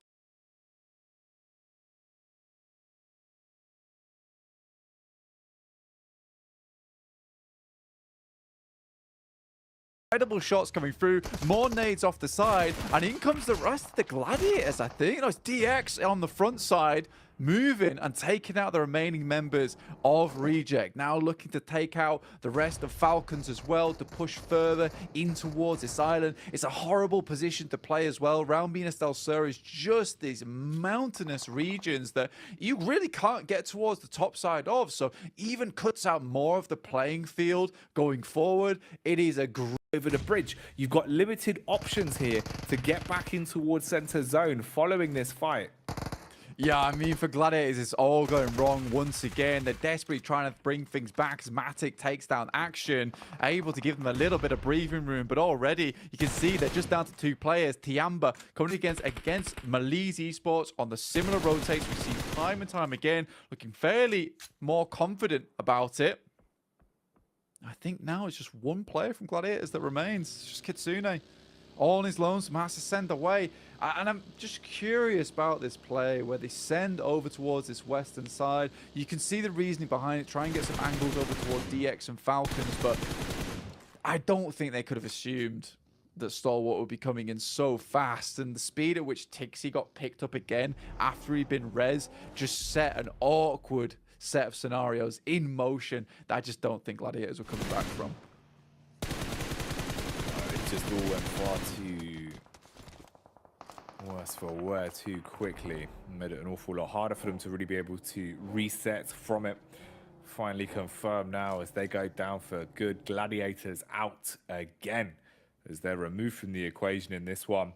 Incredible shots coming through, more nades off the side, and in comes the rest of the gladiators, I think. It's DX on the front side, moving and taking out the remaining members of Reject. Now looking to take out the rest of Falcons as well, to push further in towards this island. It's a horrible position to play as well. Round Minas del Sur is just these mountainous regions that you really can't get towards the top side of, so even cuts out more of the playing field going forward. It is a over the bridge. You've got limited options here to get back in towards center zone following this fight. Yeah, I mean, for Gladiators, it's all going wrong once again. They're desperately trying to bring things back as Matic takes down Action, able to give them a little bit of breathing room, but already you can see they're just down to 2 players. Tiamba coming against Malise Esports on the similar rotates we see time and time again, looking fairly more confident about it. I think now it's just 1 player from Gladiators that remains. It's just Kitsune. All on his lonesome, has to send away. And I'm just curious about this play where they send over towards this western side. You can see the reasoning behind it. Try and get some angles over towards DX and Falcons, but I don't think they could have assumed that Stalwart would be coming in so fast, and the speed at which Tixie got picked up again after he'd been res just set an awkward set of scenarios in motion that I just don't think Gladiators were coming back from. It just all went far too worse for wear too quickly. Made it an awful lot harder for them to really be able to reset from it. Finally confirmed now as they go down for good. Gladiators out again as they're removed from the equation in this one.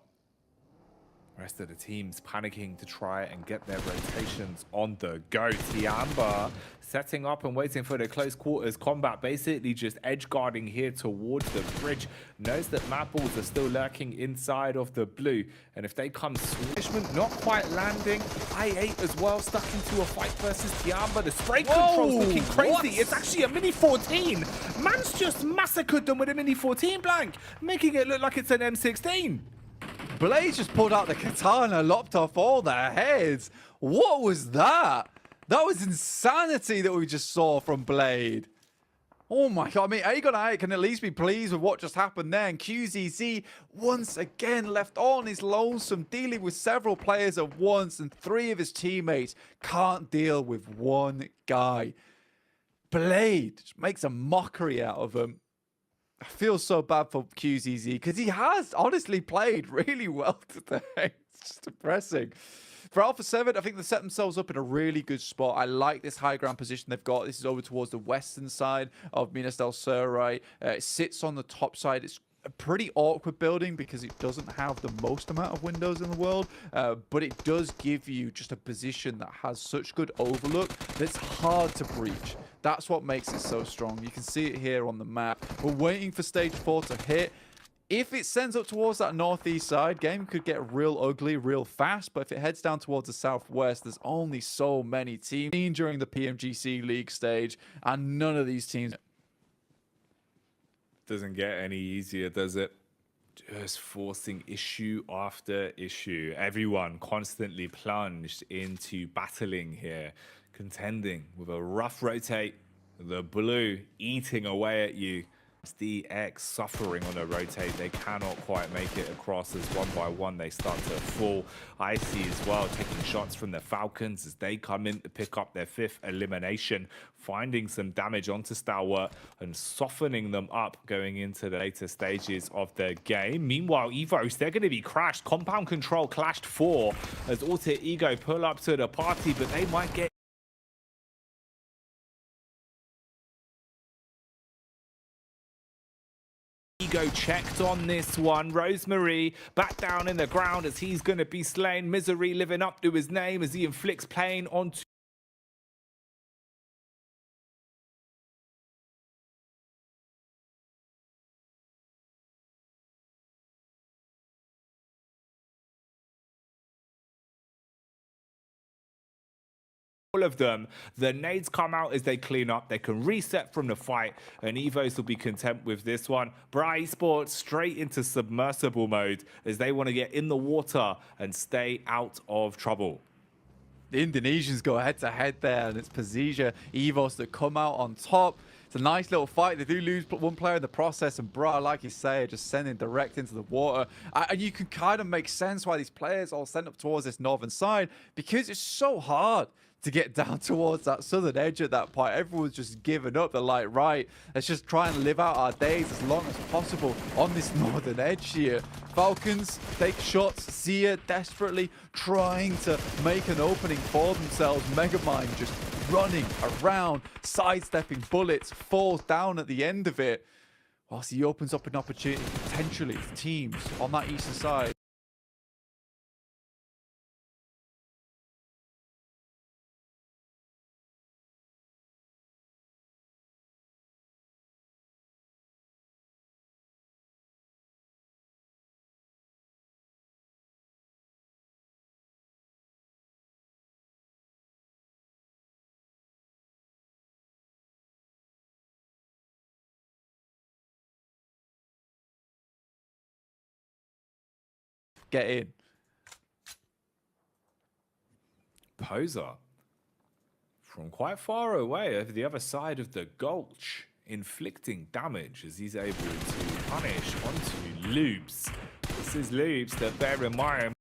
Rest of the teams panicking to try and get their rotations on the go. Tiamba setting up and waiting for the close quarters combat, basically just edge guarding here towards the bridge. Knows that map balls are still lurking inside of the blue, and if they come Swishman not quite landing. I8 as well stuck into a fight versus Tiamba. The spray control's looking crazy. What? It's actually a mini 14. Man's just massacred them with a mini 14 blank, making it look like it's an M16. Blaze just pulled out the katana, lopped off all their heads. What was that? That was insanity that we just saw from Blade. Oh my god, I mean, Aegon I can at least be pleased with what just happened there. And QZZ once again left on his lonesome, dealing with several players at once, and 3 of his teammates can't deal with 1 guy. Blade just makes a mockery out of him. I feel so bad for QZZ because he has honestly played really well today. It's just depressing. For Alpha 7, I think they set themselves up in a really good spot. I like this high ground position they've got. This is over towards the western side of Minas del Sur, right? It sits on the top side. It's a pretty awkward building because it doesn't have the most amount of windows in the world, but it does give you just a position that has such good overlook that it's hard to breach. That's what makes it so strong. You can see it here on the map. We're waiting for stage 4 to hit. If it sends up towards that northeast side, game could get real ugly real fast, but if it heads down towards the southwest, there's only so many teams during the PMGC league stage, and none of these teams doesn't get any easier, does it? Just forcing issue after issue. Everyone constantly plunged into battling here, contending with a rough rotate. The blue eating away at you. DX suffering on a rotate. They cannot quite make it across as one by one they start to fall. Icy as well taking shots from the Falcons as they come in to pick up their 5th elimination, finding some damage onto Stalwart and softening them up going into the later stages of the game. Meanwhile, Evos, they're going to be crashed. Compound Control clashed 4 as Alter Ego pull up to the party, but they might get Ego checked on this one. Rosemary back down in the ground as he's going to be slain. Misery living up to his name as he inflicts pain onto all of them. The nades come out as they clean up. They can reset from the fight, and Evos will be content with this one. Bra Esports straight into submersible mode as they want to get in the water and stay out of trouble. The Indonesians go head-to-head there, and it's Pazija, Evos that come out on top. It's a nice little fight. They do lose one player in the process, and Bra, like you say, just sending direct into the water. And you can kind of make sense why these players all sent up towards this northern side, because it's so hard to get down towards that southern edge at that point. Everyone's just giving up. They're like, right, let's just try and live out our days as long as possible on this northern edge here. Falcons take shots. Zia desperately trying to make an opening for themselves. Megamind just running around, sidestepping bullets, falls down at the end of it. Whilst he opens up an opportunity potentially for teams on that eastern side. Get in. Poser from quite far away over the other side of the gulch, inflicting damage as he's able to punish onto Loops. This is Loops that, bear in mind,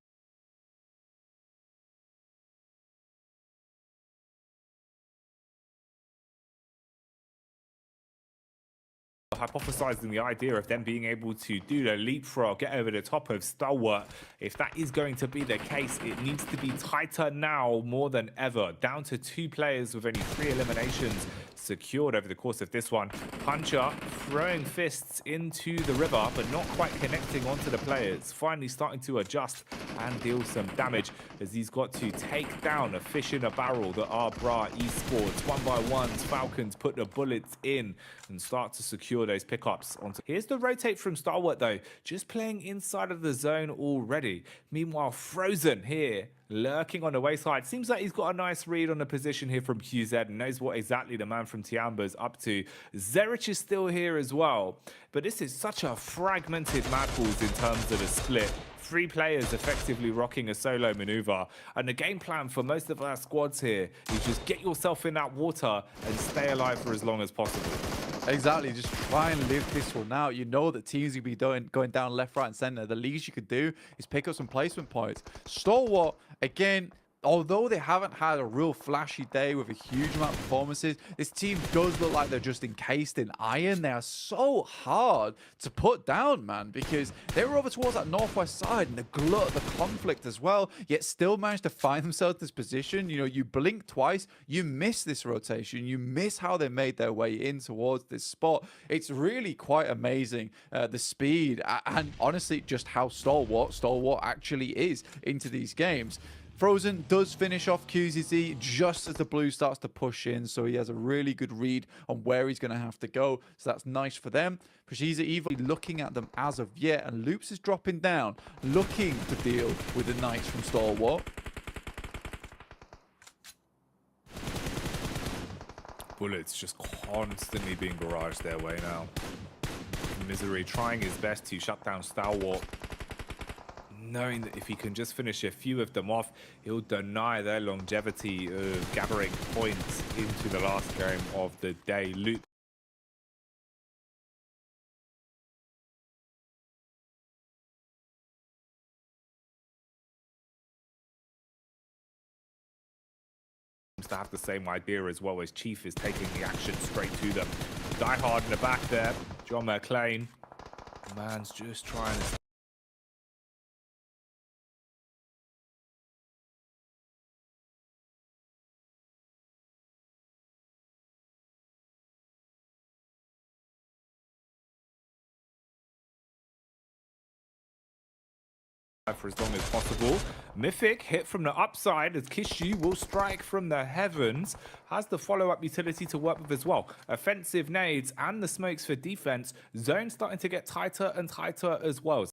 hypothesizing the idea of them being able to do the leapfrog, get over the top of Stalwart. If that is going to be the case, it needs to be tighter now more than ever. Down to 2 players with only 3 eliminations secured over the course of this one. Puncher throwing fists into the river, but not quite connecting onto the players. Finally starting to adjust and deal some damage as he's got to take down a fish in a barrel that are Bra Esports. 1 by 1s, Falcons put the bullets in and start to secure those pickups. Here's the rotate from Stalwart though, just playing inside of the zone already. Meanwhile, Frozen here, lurking on the wayside. Seems like he's got a nice read on the position here from QZ and knows what exactly the man from Tiamba's up to. Zerich is still here as well, but this is such a fragmented Mad Balls in terms of the split. 3 players effectively rocking a solo maneuver, and the game plan for most of our squads here is just get yourself in that water and stay alive for as long as possible. Exactly, just try and live this one out. You know that teams will be going down left, right, and center. The least you could do is pick up some placement points. Stalwart, again, although they haven't had a real flashy day with a huge amount of performances, this team does look like they're just encased in iron. They are so hard to put down, man, because they were over towards that northwest side and the glut of the conflict as well, yet still managed to find themselves in this position. You know, you blink twice, you miss this rotation, you miss how they made their way in towards this spot. It's really quite amazing, the speed and honestly just how Stalwart actually is into these games. Frozen does finish off QZZ just as the blue starts to push in, so he has a really good read on where he's going to have to go, so that's nice for them. Precisa Evo looking at them as of yet, and Loops is dropping down, looking to deal with the Knights from Stalwart. Bullets just constantly being barraged their way now. Misery trying his best to shut down Stalwart, knowing that if he can just finish a few of them off, he'll deny their longevity of gathering points into the last game of the day. Loot to have the same idea as well, as Chief is taking the action straight to them. Die Hard in the back there. John McClane. Man's just trying to for as long as possible. Mythic hit from the upside as Kishu will strike from the heavens. Has the follow-up utility to work with as well. Offensive nades and the smokes for defense. Zone starting to get tighter and tighter as well.